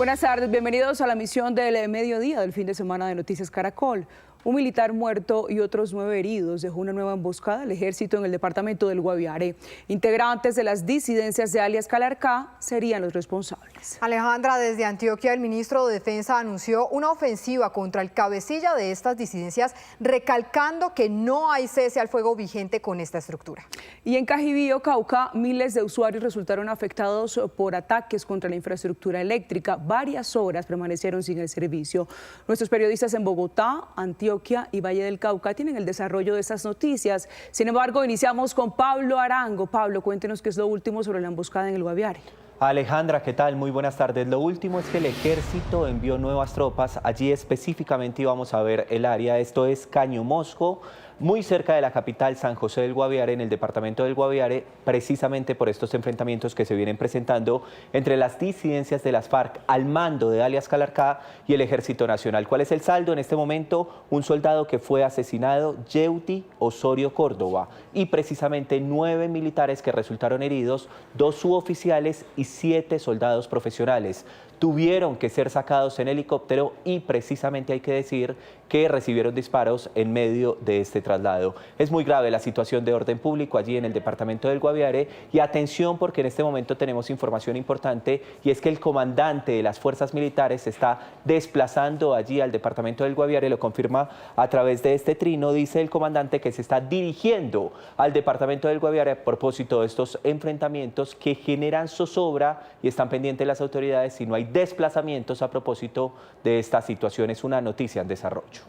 Buenas tardes, bienvenidos a la emisión del mediodía del fin de semana de Noticias Caracol. Un militar muerto y otros 9 heridos dejó una nueva emboscada del ejército en el departamento del Guaviare. Integrantes de las disidencias de alias Calarcá serían los responsables. Alejandra, desde Antioquia, el ministro de Defensa anunció una ofensiva contra el cabecilla de estas disidencias, recalcando que no hay cese al fuego vigente con esta estructura. Y en Cajibío, Cauca, miles de usuarios resultaron afectados por ataques contra la infraestructura eléctrica. Varias horas permanecieron sin el servicio. Nuestros periodistas en Bogotá, Antioquia y Valle del Cauca tienen el desarrollo de estas noticias. Sin embargo, iniciamos con Pablo Arango. Pablo, cuéntenos qué es lo último sobre la emboscada en el Guaviare. Alejandra, ¿qué tal? Muy buenas tardes. Lo último es que el ejército envió nuevas tropas. Allí específicamente íbamos a ver el área. Esto es Caño Mosco, muy cerca de la capital, San José del Guaviare, en el departamento del Guaviare, precisamente por estos enfrentamientos que se vienen presentando entre las disidencias de las FARC al mando de alias Calarcá y el Ejército Nacional. ¿Cuál es el saldo en este momento? Un soldado que fue asesinado, Yeuti Osorio Córdoba, y precisamente 9 militares que resultaron heridos, 2 suboficiales y 7 soldados profesionales. Tuvieron que ser sacados en helicóptero y precisamente hay que decir que recibieron disparos en medio de este traslado. Es muy grave la situación de orden público allí en el departamento del Guaviare y atención porque en este momento tenemos información importante y es que el comandante de las fuerzas militares se está desplazando allí al departamento del Guaviare, lo confirma a través de este trino, dice el comandante que se está dirigiendo al departamento del Guaviare a propósito de estos enfrentamientos que generan zozobra y están pendientes las autoridades si no hay desplazamientos a propósito de esta situación. Es una noticia en desarrollo.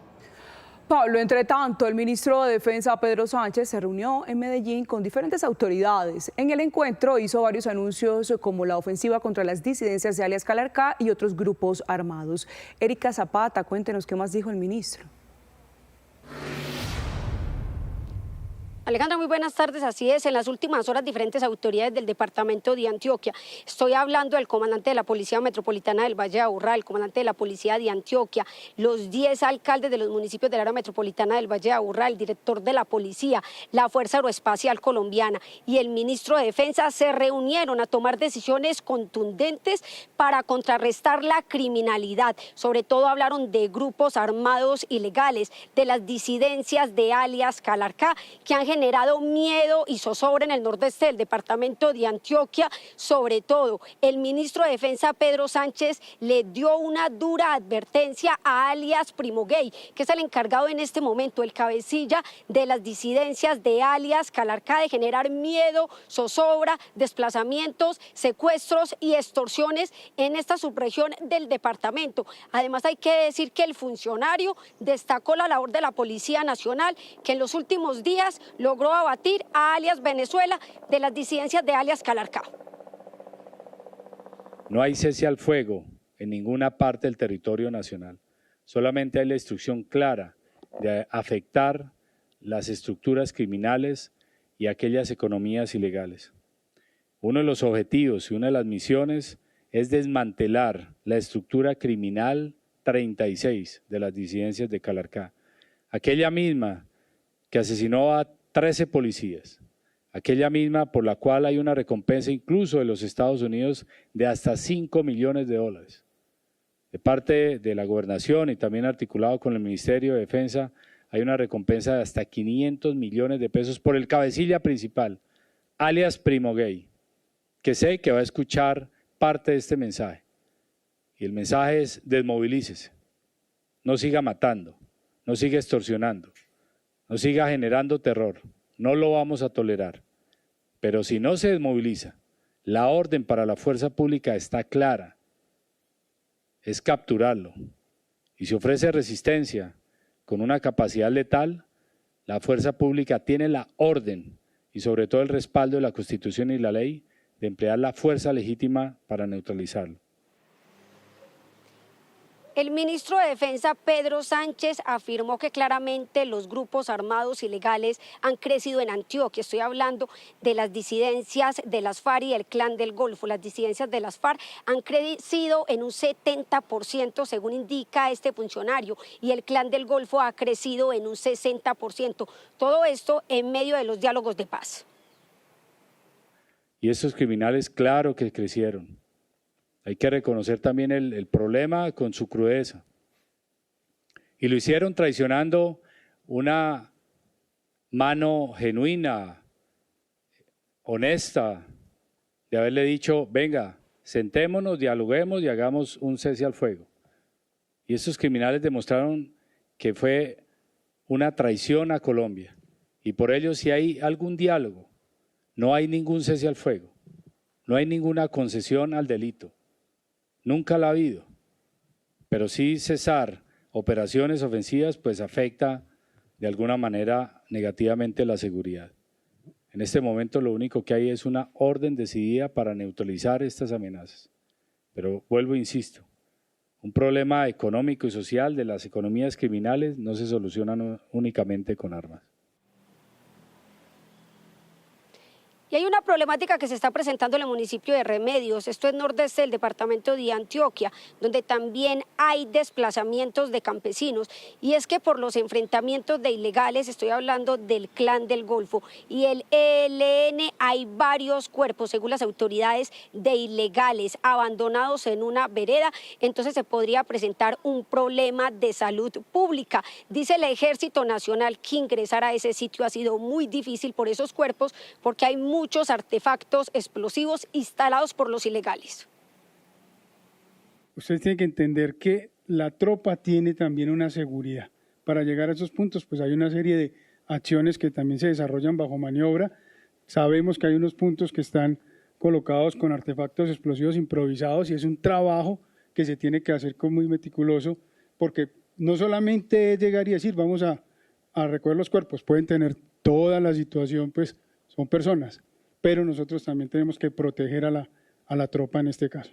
Pablo, entre tanto, el ministro de Defensa, Pedro Sánchez, se reunió en Medellín con diferentes autoridades. En el encuentro hizo varios anuncios como la ofensiva contra las disidencias de alias Calarcá y otros grupos armados. Erika Zapata, cuéntenos qué más dijo el ministro. Alejandra, muy buenas tardes. Así es, en las últimas horas diferentes autoridades del departamento de Antioquia, estoy hablando del comandante de la Policía Metropolitana del Valle de Aburrá, el comandante de la Policía de Antioquia, los 10 alcaldes de los municipios del área metropolitana del Valle de Aburrá, el director de la Policía, la Fuerza Aeroespacial Colombiana y el ministro de Defensa se reunieron a tomar decisiones contundentes para contrarrestar la criminalidad. Sobre todo hablaron de grupos armados ilegales, de las disidencias de alias Calarcá, que han generado miedo y zozobra en el nordeste del departamento de Antioquia. Sobre todo, el ministro de Defensa, Pedro Sánchez, le dio una dura advertencia a alias Primo Gay, que es el encargado en este momento, el cabecilla de las disidencias de alias Calarcá, de generar miedo, zozobra, desplazamientos, secuestros y extorsiones en esta subregión del departamento. Además, hay que decir que el funcionario destacó la labor de la Policía Nacional, que en los últimos días logró abatir a alias Venezuela de las disidencias de alias Calarcá. No hay cese al fuego en ninguna parte del territorio nacional. Solamente hay la instrucción clara de afectar las estructuras criminales y aquellas economías ilegales. Uno de los objetivos y una de las misiones es desmantelar la estructura criminal 36 de las disidencias de Calarcá, aquella misma que asesinó a 13 policías, aquella misma por la cual hay una recompensa incluso de los Estados Unidos de hasta $5 millones. De parte de la gobernación y también articulado con el Ministerio de Defensa, hay una recompensa de hasta 500 millones de pesos por el cabecilla principal, alias Primo Gay, que sé que va a escuchar parte de este mensaje. Y el mensaje es: desmovilícese, no siga matando, no siga extorsionando, no siga generando terror, no lo vamos a tolerar. Pero si no se desmoviliza, la orden para la fuerza pública está clara, es capturarlo. Y si ofrece resistencia con una capacidad letal, la fuerza pública tiene la orden y sobre todo el respaldo de la Constitución y la ley de emplear la fuerza legítima para neutralizarlo. El ministro de Defensa, Pedro Sánchez, afirmó que claramente los grupos armados ilegales han crecido en Antioquia. Estoy hablando de las disidencias de las FARC y el Clan del Golfo. Las disidencias de las FARC han crecido en un 70%, según indica este funcionario, y el Clan del Golfo ha crecido en un 60%. Todo esto en medio de los diálogos de paz. Y estos criminales, claro que crecieron. Hay que reconocer también el problema con su crudeza. Y lo hicieron traicionando una mano genuina, honesta, de haberle dicho, venga, sentémonos, dialoguemos y hagamos un cese al fuego. Y estos criminales demostraron que fue una traición a Colombia. Y por ello, si hay algún diálogo, no hay ningún cese al fuego, no hay ninguna concesión al delito. Nunca la ha habido. Pero sí cesar operaciones ofensivas, pues afecta de alguna manera negativamente la seguridad. En este momento lo único que hay es una orden decidida para neutralizar estas amenazas. Pero vuelvo e insisto, un problema económico y social de las economías criminales no se soluciona únicamente con armas. Y hay una problemática que se está presentando en el municipio de Remedios, esto es nordeste del departamento de Antioquia, donde también hay desplazamientos de campesinos. Y es que por los enfrentamientos de ilegales, estoy hablando del Clan del Golfo y el ELN, hay varios cuerpos, según las autoridades, de ilegales abandonados en una vereda. Entonces se podría presentar un problema de salud pública. Dice el Ejército Nacional que ingresar a ese sitio ha sido muy difícil por esos cuerpos, porque hay muchos artefactos explosivos instalados por los ilegales. Ustedes tienen que entender que la tropa tiene también una seguridad. Para llegar a esos puntos, pues hay una serie de acciones que también se desarrollan bajo maniobra. Sabemos que hay unos puntos que están colocados con artefactos explosivos improvisados y es un trabajo que se tiene que hacer con muy meticuloso, porque no solamente es llegar y decir vamos a recoger los cuerpos, pueden tener toda la situación, pues son personas, pero nosotros también tenemos que proteger a la tropa en este caso.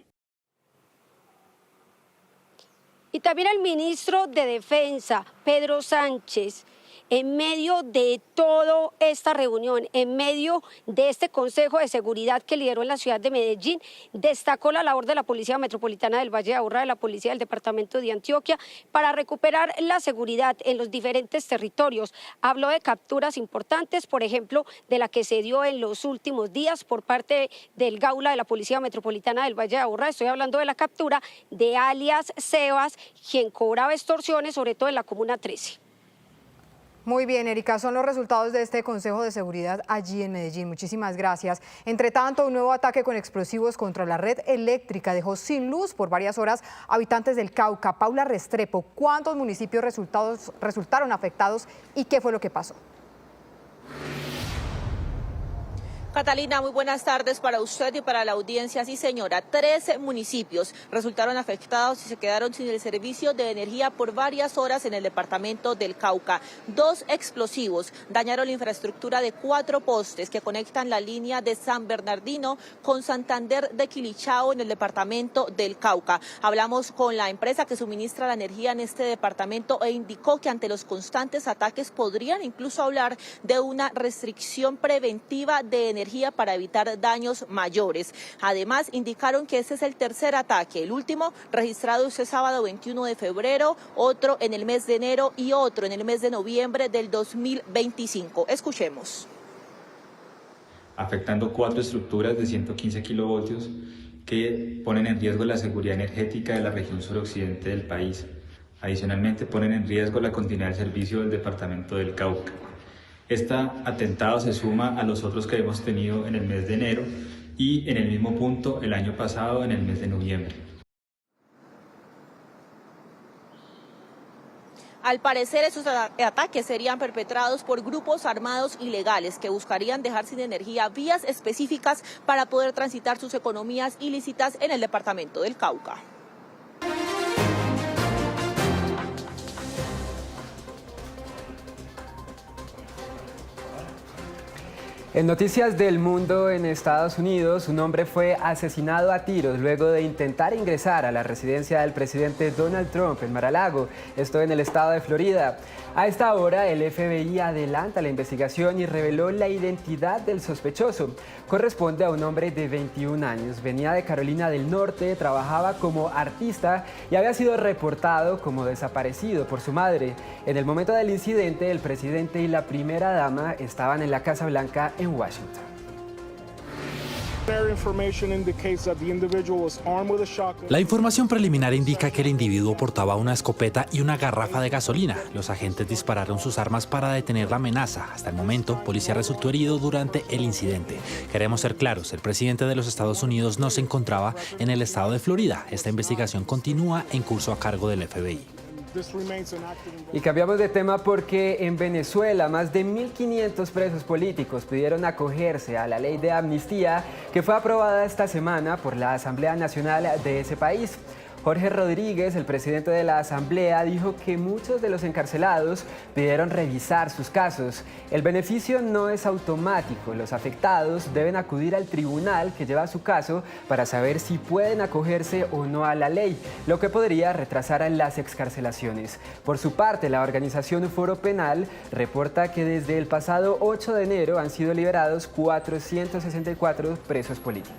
Y también el ministro de Defensa, Pedro Sánchez, en medio de toda esta reunión, en medio de este Consejo de Seguridad que lideró en la ciudad de Medellín, destacó la labor de la Policía Metropolitana del Valle de Aburrá, de la Policía del Departamento de Antioquia, para recuperar la seguridad en los diferentes territorios. Habló de capturas importantes, por ejemplo, de la que se dio en los últimos días por parte del Gaula de la Policía Metropolitana del Valle de Aburrá. Estoy hablando de la captura de alias Sebas, quien cobraba extorsiones, sobre todo en la Comuna 13. Muy bien, Erika, son los resultados de este Consejo de Seguridad allí en Medellín. Muchísimas gracias. Entre tanto, un nuevo ataque con explosivos contra la red eléctrica dejó sin luz por varias horas habitantes del Cauca. Paula Restrepo, ¿cuántos municipios resultaron afectados y qué fue lo que pasó? Catalina, muy buenas tardes para usted y para la audiencia. Sí, señora, 13 municipios resultaron afectados y se quedaron sin el servicio de energía por varias horas en el departamento del Cauca. 2 explosivos dañaron la infraestructura de 4 postes que conectan la línea de San Bernardino con Santander de Quilichao en el departamento del Cauca. Hablamos con la empresa que suministra la energía en este departamento e indicó que ante los constantes ataques podrían incluso hablar de una restricción preventiva de energía para evitar daños mayores. Además, indicaron que este es el tercer ataque, el último registrado este sábado 21 de febrero, otro en el mes de enero y otro en el mes de noviembre del 2025. Escuchemos. Afectando 4 estructuras de 115 kilovoltios que ponen en riesgo la seguridad energética de la región suroccidente del país. Adicionalmente, ponen en riesgo la continuidad del servicio del departamento del Cauca. Este atentado se suma a los otros que hemos tenido en el mes de enero y en el mismo punto el año pasado, en el mes de noviembre. Al parecer, esos ataques serían perpetrados por grupos armados ilegales que buscarían dejar sin energía vías específicas para poder transitar sus economías ilícitas en el departamento del Cauca. En noticias del mundo, en Estados Unidos, un hombre fue asesinado a tiros luego de intentar ingresar a la residencia del presidente Donald Trump en Mar-a-Lago, esto en el estado de Florida. A esta hora, el FBI adelanta la investigación y reveló la identidad del sospechoso. Corresponde a un hombre de 21 años, venía de Carolina del Norte, trabajaba como artista y había sido reportado como desaparecido por su madre. En el momento del incidente, el presidente y la primera dama estaban en la Casa Blanca en Washington. La información preliminar indica que el individuo portaba una escopeta y una garrafa de gasolina. Los agentes dispararon sus armas para detener la amenaza. Hasta el momento, policía resultó herido durante el incidente. Queremos ser claros, el presidente de los Estados Unidos no se encontraba en el estado de Florida. Esta investigación continúa en curso a cargo del FBI. Y cambiamos de tema porque en Venezuela más de 1.500 presos políticos pidieron acogerse a la ley de amnistía que fue aprobada esta semana por la Asamblea Nacional de ese país. Jorge Rodríguez, el presidente de la Asamblea, dijo que muchos de los encarcelados pidieron revisar sus casos. El beneficio no es automático. Los afectados deben acudir al tribunal que lleva su caso para saber si pueden acogerse o no a la ley, lo que podría retrasar las excarcelaciones. Por su parte, la organización Foro Penal reporta que desde el pasado 8 de enero han sido liberados 464 presos políticos.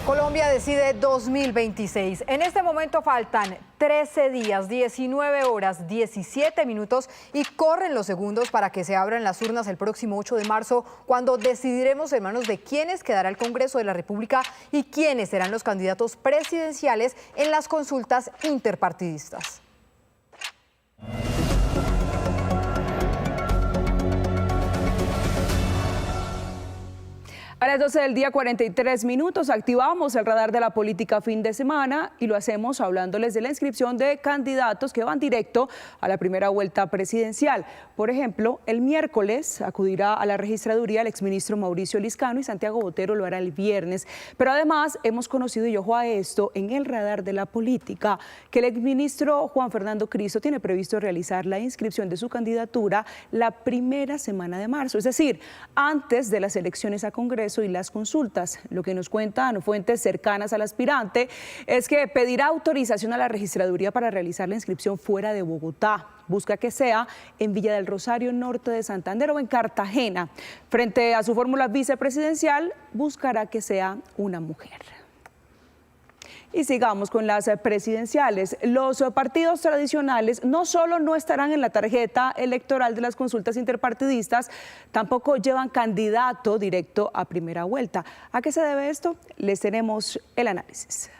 Colombia decide 2026. En este momento faltan 13 días, 19 horas, 17 minutos y corren los segundos para que se abran las urnas el próximo 8 de marzo, cuando decidiremos en manos de quiénes quedará el Congreso de la República y quiénes serán los candidatos presidenciales en las consultas interpartidistas. A las 12 del día, 43 minutos, activamos el radar de la política fin de semana y lo hacemos hablándoles de la inscripción de candidatos que van directo a la primera vuelta presidencial. Por ejemplo, el miércoles acudirá a la registraduría el exministro Mauricio Liscano y Santiago Botero lo hará el viernes. Pero además hemos conocido, y ojo a esto, en el radar de la política, que el exministro Juan Fernando Cristo tiene previsto realizar la inscripción de su candidatura la primera semana de marzo, es decir, antes de las elecciones a Congreso y las consultas. Lo que nos cuentan fuentes cercanas al aspirante es que pedirá autorización a la registraduría para realizar la inscripción fuera de Bogotá. Busca que sea en Villa del Rosario, norte de Santander, o en Cartagena. Frente a su fórmula vicepresidencial, buscará que sea una mujer. Y sigamos con las presidenciales. Los partidos tradicionales no solo no estarán en la tarjeta electoral de las consultas interpartidistas, tampoco llevan candidato directo a primera vuelta. ¿A qué se debe esto? Les tenemos el análisis.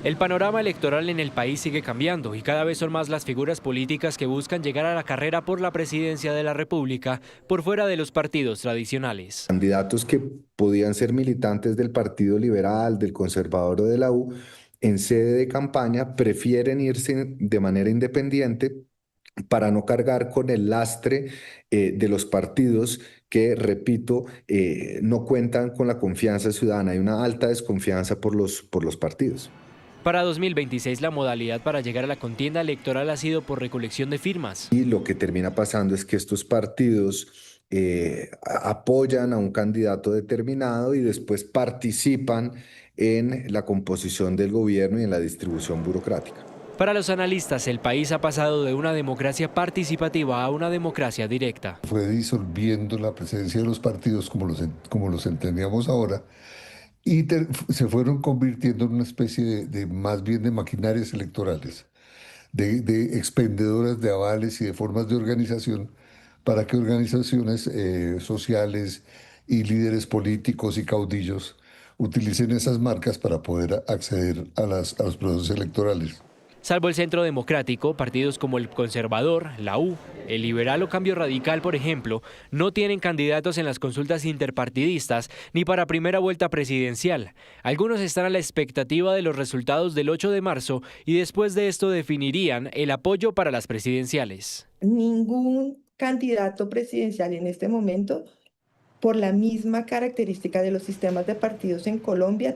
El panorama electoral en el país sigue cambiando y cada vez son más las figuras políticas que buscan llegar a la carrera por la presidencia de la República por fuera de los partidos tradicionales. Candidatos que podían ser militantes del Partido Liberal, del Conservador o de la U, en sede de campaña prefieren irse de manera independiente para no cargar con el lastre de los partidos que, repito, no cuentan con la confianza ciudadana. Hay una alta desconfianza por los partidos. Para 2026 la modalidad para llegar a la contienda electoral ha sido por recolección de firmas. Y lo que termina pasando es que estos partidos apoyan a un candidato determinado y después participan en la composición del gobierno y en la distribución burocrática. Para los analistas, el país ha pasado de una democracia participativa a una democracia directa. Fue disolviendo la presencia de los partidos como los entendíamos ahora, y se fueron convirtiendo en una especie de más bien de maquinarias electorales, de expendedoras de avales y de formas de organización para que organizaciones sociales y líderes políticos y caudillos utilicen esas marcas para poder acceder a los procesos electorales. Salvo el Centro Democrático, partidos como el Conservador, la U, el Liberal o Cambio Radical, por ejemplo, no tienen candidatos en las consultas interpartidistas ni para primera vuelta presidencial. Algunos están a la expectativa de los resultados del 8 de marzo y después de esto definirían el apoyo para las presidenciales. Ningún candidato presidencial en este momento, por la misma característica de los sistemas de partidos en Colombia,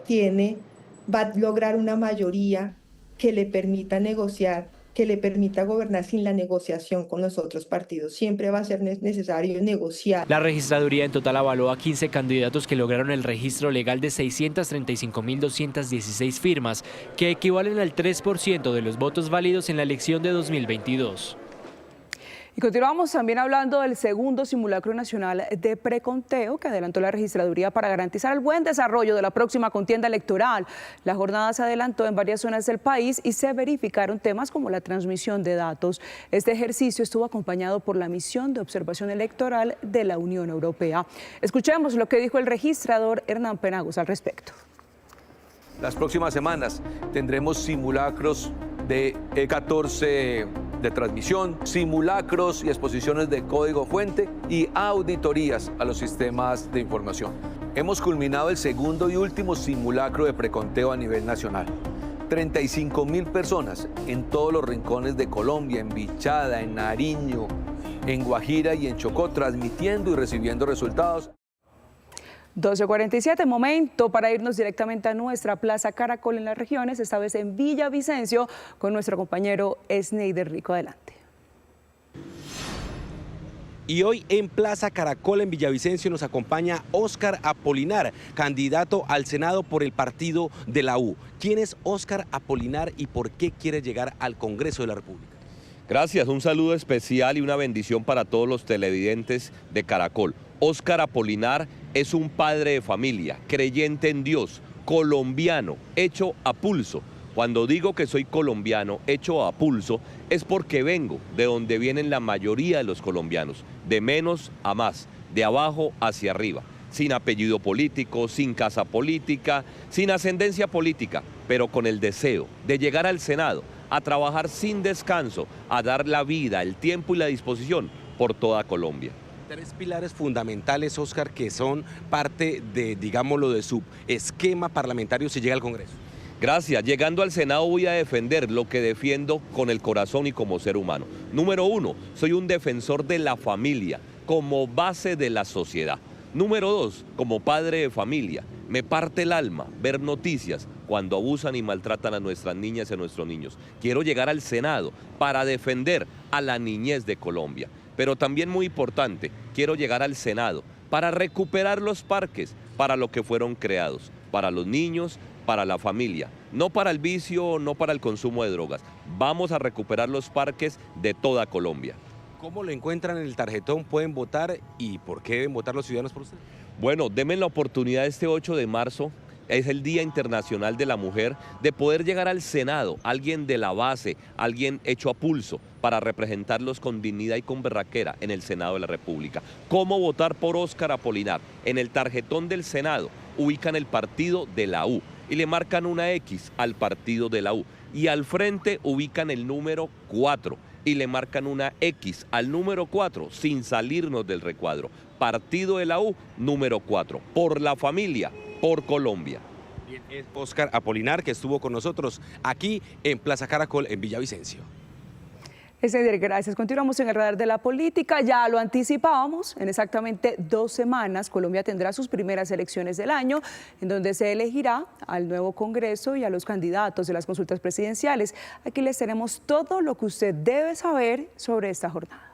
va a lograr una mayoría que le permita negociar, que le permita gobernar sin la negociación con los otros partidos. Siempre va a ser necesario negociar. La registraduría en total avaló a 15 candidatos que lograron el registro legal de 635.216 firmas, que equivalen al 3% de los votos válidos en la elección de 2022. Y continuamos también hablando del segundo simulacro nacional de preconteo que adelantó la registraduría para garantizar el buen desarrollo de la próxima contienda electoral. La jornada se adelantó en varias zonas del país y se verificaron temas como la transmisión de datos. Este ejercicio estuvo acompañado por la misión de observación electoral de la Unión Europea. Escuchemos lo que dijo el registrador Hernán Penagos al respecto. Las próximas semanas tendremos simulacros de E14 de transmisión, simulacros y exposiciones de código fuente y auditorías a los sistemas de información. Hemos culminado el segundo y último simulacro de preconteo a nivel nacional. 35.000 personas en todos los rincones de Colombia, en Bichada, en Nariño, en Guajira y en Chocó, transmitiendo y recibiendo resultados. 12:47, momento para irnos directamente a nuestra Plaza Caracol en las regiones, esta vez en Villavicencio, con nuestro compañero Sneider Rico. Adelante. Y hoy en Plaza Caracol en Villavicencio nos acompaña Óscar Apolinar, candidato al Senado por el partido de la U. ¿Quién es Óscar Apolinar y por qué quiere llegar al Congreso de la República? Gracias, un saludo especial y una bendición para todos los televidentes de Caracol. Óscar Apolinar es un padre de familia, creyente en Dios, colombiano, hecho a pulso. Cuando digo que soy colombiano, hecho a pulso, es porque vengo de donde vienen la mayoría de los colombianos, de menos a más, de abajo hacia arriba, sin apellido político, sin casa política, sin ascendencia política, pero con el deseo de llegar al Senado, a trabajar sin descanso, a dar la vida, el tiempo y la disposición por toda Colombia. Tres pilares fundamentales, Óscar, que son parte de, digámoslo, de su esquema parlamentario si llega al Congreso. Gracias. Llegando al Senado voy a defender lo que defiendo con el corazón y como ser humano. Número 1, soy un defensor de la familia como base de la sociedad. Número 2, como padre de familia, me parte el alma ver noticias cuando abusan y maltratan a nuestras niñas y a nuestros niños. Quiero llegar al Senado para defender a la niñez de Colombia. Pero también muy importante, quiero llegar al Senado para recuperar los parques para lo que fueron creados, para los niños, para la familia, no para el vicio, no para el consumo de drogas. Vamos a recuperar los parques de toda Colombia. ¿Cómo lo encuentran en el tarjetón? ¿Pueden votar? ¿Y por qué deben votar los ciudadanos por usted? Bueno, denme la oportunidad este 8 de marzo. Es el Día Internacional de la Mujer, de poder llegar al Senado, alguien de la base, alguien hecho a pulso, para representarlos con dignidad y con berraquera en el Senado de la República. ¿Cómo votar por Óscar Apolinar? En el tarjetón del Senado ubican el partido de la U y le marcan una X al partido de la U. Y al frente ubican el número 4 y le marcan una X al número 4 sin salirnos del recuadro. Partido de la U, número 4. Por la familia, por Colombia. Bien, es Óscar Apolinar, que estuvo con nosotros aquí en Plaza Caracol en Villavicencio. Gracias. Continuamos en el radar de la política. Ya lo anticipábamos, en exactamente 2 semanas Colombia tendrá sus primeras elecciones del año, en donde se elegirá al nuevo Congreso y a los candidatos de las consultas presidenciales. Aquí les tenemos todo lo que usted debe saber sobre esta jornada.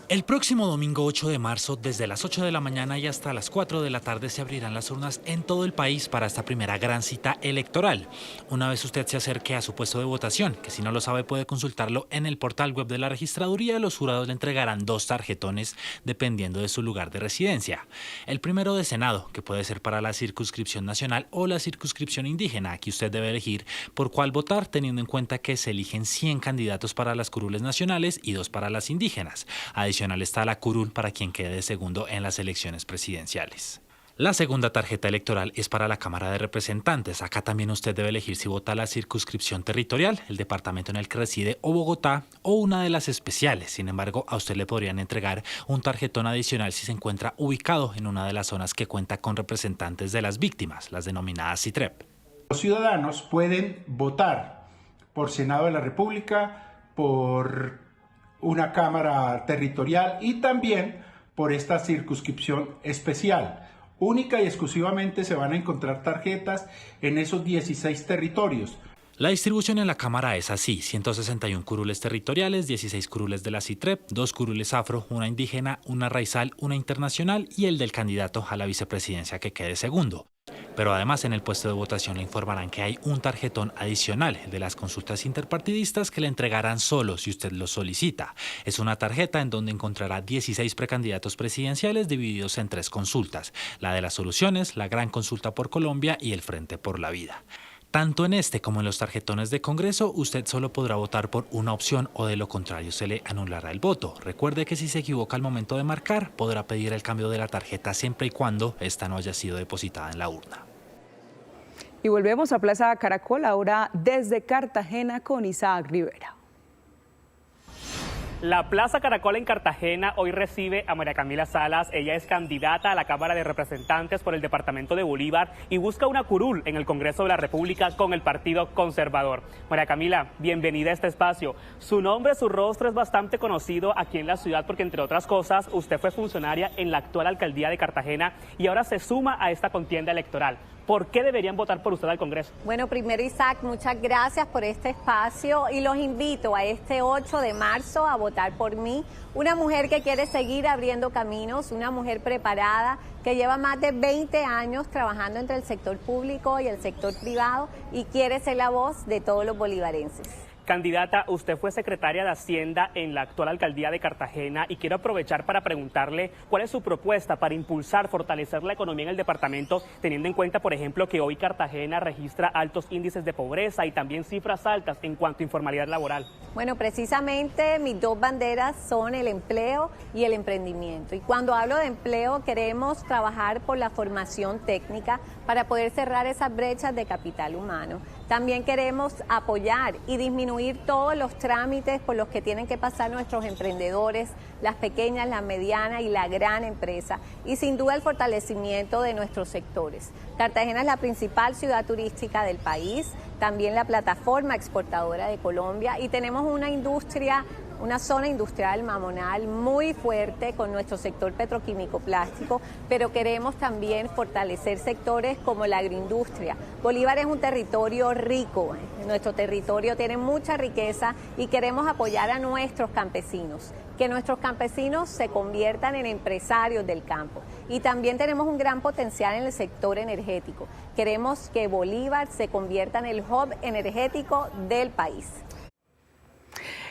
El próximo domingo 8 de marzo, desde las 8 de la mañana y hasta las 4 de la tarde, se abrirán las urnas en todo el país para esta primera gran cita electoral. Una vez usted se acerque a su puesto de votación, que si no lo sabe puede consultarlo en el portal web de la registraduría, los jurados le entregarán 2 tarjetones dependiendo de su lugar de residencia. El primero de Senado, que puede ser para la circunscripción nacional o la circunscripción indígena. Aquí usted debe elegir por cuál votar, teniendo en cuenta que se eligen 100 candidatos para las curules nacionales y 2 para las indígenas. Adicional está la curul para quien quede segundo en las elecciones presidenciales. La segunda tarjeta electoral es para la Cámara de Representantes. Acá también usted debe elegir si vota la circunscripción territorial, el departamento en el que reside o Bogotá, o una de las especiales. Sin embargo, a usted le podrían entregar un tarjetón adicional si se encuentra ubicado en una de las zonas que cuenta con representantes de las víctimas, las denominadas CITREP. Los ciudadanos pueden votar por Senado de la República, por una Cámara territorial y también por esta circunscripción especial. Única y exclusivamente se van a encontrar tarjetas en esos 16 territorios. La distribución en la Cámara es así: 161 curules territoriales, 16 curules de la CITREP, 2 curules afro, una indígena, una raizal, una internacional y el del candidato a la vicepresidencia que quede segundo. Pero además en el puesto de votación le informarán que hay un tarjetón adicional, el de las consultas interpartidistas, que le entregarán solo si usted lo solicita. Es una tarjeta en donde encontrará 16 precandidatos presidenciales divididos en 3 consultas, la de las soluciones, la Gran Consulta por Colombia y el Frente por la Vida. Tanto en este como en los tarjetones de Congreso, usted solo podrá votar por una opción o de lo contrario se le anulará el voto. Recuerde que si se equivoca al momento de marcar, podrá pedir el cambio de la tarjeta siempre y cuando esta no haya sido depositada en la urna. Y volvemos a Plaza Caracol, ahora desde Cartagena con Isaac Rivera. La Plaza Caracol en Cartagena hoy recibe a María Camila Salas. Ella es candidata a la Cámara de Representantes por el departamento de Bolívar y busca una curul en el Congreso de la República con el Partido Conservador. María Camila, bienvenida a este espacio. Su nombre, su rostro es bastante conocido aquí en la ciudad porque, entre otras cosas, usted fue funcionaria en la actual alcaldía de Cartagena y ahora se suma a esta contienda electoral. ¿Por qué deberían votar por usted al Congreso? Bueno, primero, Isaac, muchas gracias por este espacio y los invito a este 8 de marzo a votar por mí. Una mujer que quiere seguir abriendo caminos, una mujer preparada que lleva más de 20 años trabajando entre el sector público y el sector privado y quiere ser la voz de todos los bolivarenses. Candidata, usted fue secretaria de Hacienda en la actual alcaldía de Cartagena y quiero aprovechar para preguntarle cuál es su propuesta para impulsar, fortalecer la economía en el departamento, teniendo en cuenta, por ejemplo, que hoy Cartagena registra altos índices de pobreza y también cifras altas en cuanto a informalidad laboral. Bueno, precisamente mis 2 banderas son el empleo y el emprendimiento. Y cuando hablo de empleo, queremos trabajar por la formación técnica para poder cerrar esas brechas de capital humano. También queremos apoyar y disminuir todos los trámites por los que tienen que pasar nuestros emprendedores, las pequeñas, las medianas y la gran empresa. Y sin duda el fortalecimiento de nuestros sectores. Cartagena es la principal ciudad turística del país, también la plataforma exportadora de Colombia y tenemos una zona industrial mamonal muy fuerte con nuestro sector petroquímico plástico, pero queremos también fortalecer sectores como la agroindustria. Bolívar es un territorio rico, nuestro territorio tiene mucha riqueza y queremos apoyar a nuestros campesinos, que nuestros campesinos se conviertan en empresarios del campo. Y también tenemos un gran potencial en el sector energético. Queremos que Bolívar se convierta en el hub energético del país.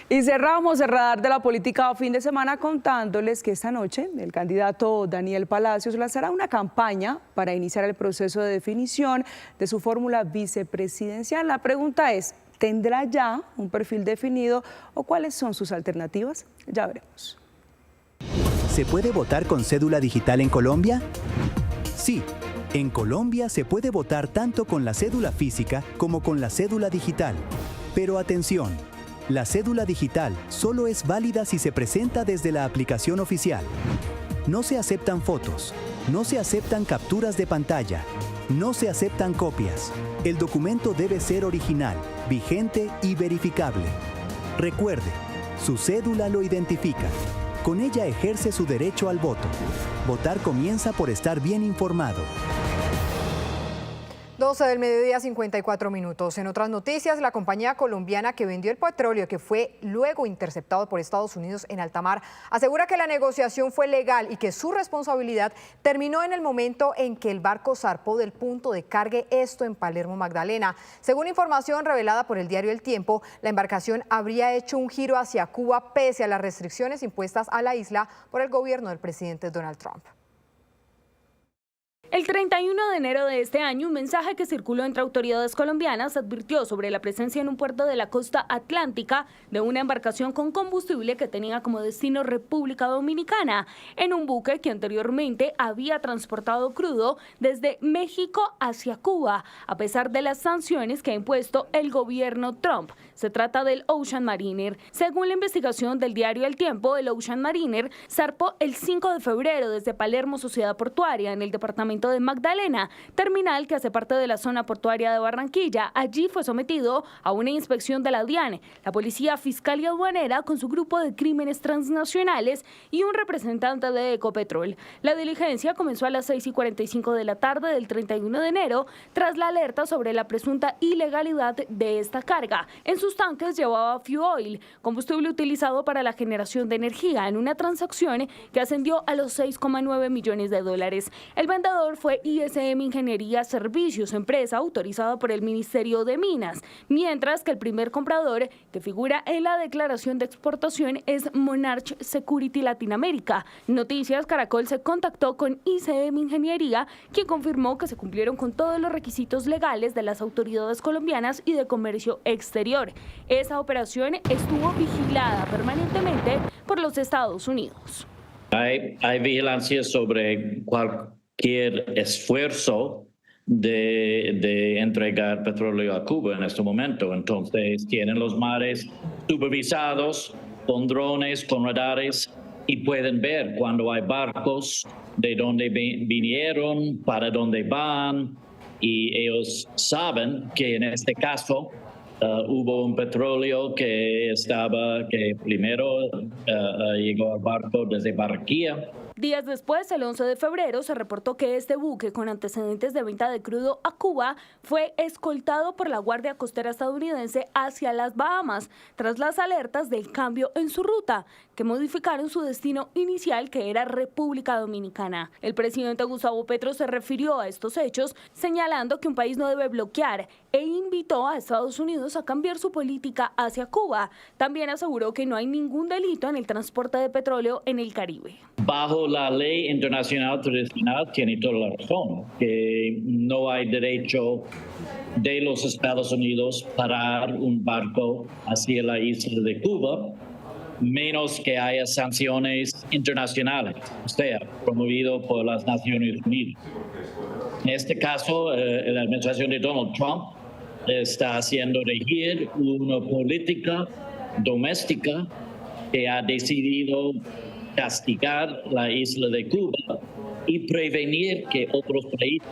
Y cerramos el radar de la política fin de semana contándoles que esta noche el candidato Daniel Palacios lanzará una campaña para iniciar el proceso de definición de su fórmula vicepresidencial. La pregunta es, ¿tendrá ya un perfil definido o cuáles son sus alternativas? Ya veremos. ¿Se puede votar con cédula digital en Colombia? Sí. En Colombia se puede votar tanto con la cédula física como con la cédula digital. Pero atención. La cédula digital solo es válida si se presenta desde la aplicación oficial. No se aceptan fotos, no se aceptan capturas de pantalla, no se aceptan copias. El documento debe ser original, vigente y verificable. Recuerde, su cédula lo identifica. Con ella ejerce su derecho al voto. Votar comienza por estar bien informado. 12 del mediodía, 54 minutos. En otras noticias, la compañía colombiana que vendió el petróleo que fue luego interceptado por Estados Unidos en alta mar asegura que la negociación fue legal y que su responsabilidad terminó en el momento en que el barco zarpó del punto de cargue, esto en Palermo, Magdalena. Según información revelada por el diario El Tiempo, la embarcación habría hecho un giro hacia Cuba pese a las restricciones impuestas a la isla por el gobierno del presidente Donald Trump. El 31 de enero de este año, un mensaje que circuló entre autoridades colombianas advirtió sobre la presencia en un puerto de la costa atlántica de una embarcación con combustible que tenía como destino República Dominicana, en un buque que anteriormente había transportado crudo desde México hacia Cuba, a pesar de las sanciones que ha impuesto el gobierno Trump. Se trata del Ocean Mariner. Según la investigación del diario El Tiempo, el Ocean Mariner zarpó el 5 de febrero desde Palermo, Sociedad Portuaria, en el departamento de Magdalena, terminal que hace parte de la zona portuaria de Barranquilla. Allí fue sometido a una inspección de la DIAN, la Policía Fiscal y Aduanera con su grupo de crímenes transnacionales y un representante de Ecopetrol. La diligencia comenzó a las 6:45 de la tarde del 31 de enero tras la alerta sobre la presunta ilegalidad de esta carga. En sus tanques llevaba fuel, combustible utilizado para la generación de energía, en una transacción que ascendió a los 6,9 millones de dólares. El vendedor fue ISM Ingeniería Servicios, empresa autorizada por el Ministerio de Minas, mientras que el primer comprador que figura en la declaración de exportación es Monarch Security Latinoamérica. Noticias Caracol se contactó con ISM Ingeniería, quien confirmó que se cumplieron con todos los requisitos legales de las autoridades colombianas y de comercio exterior. Esa operación estuvo vigilada permanentemente por los Estados Unidos. Hay vigilancia sobre cualquier esfuerzo de entregar petróleo a Cuba en este momento. Entonces tienen los mares supervisados con drones, con radares, y pueden ver cuando hay barcos, de dónde vinieron, para dónde van, y ellos saben que en este caso hubo un petróleo que primero llegó al barco desde Barranquilla. Días después, el 11 de febrero, se reportó que este buque con antecedentes de venta de crudo a Cuba fue escoltado por la Guardia Costera estadounidense hacia las Bahamas, tras las alertas del cambio en su ruta, que modificaron su destino inicial, que era República Dominicana. El presidente Gustavo Petro se refirió a estos hechos, señalando que un país no debe bloquear, e invitó a Estados Unidos a cambiar su política hacia Cuba. También aseguró que no hay ningún delito en el transporte de petróleo en el Caribe. Bajo la ley internacional tradicional tiene toda la razón, que no hay derecho de los Estados Unidos parar un barco hacia la isla de Cuba, menos que haya sanciones internacionales, o sea, promovido por las Naciones Unidas. En este caso, la administración de Donald Trump está haciendo regir una política doméstica que ha decidido castigar la isla de Cuba y prevenir que otros países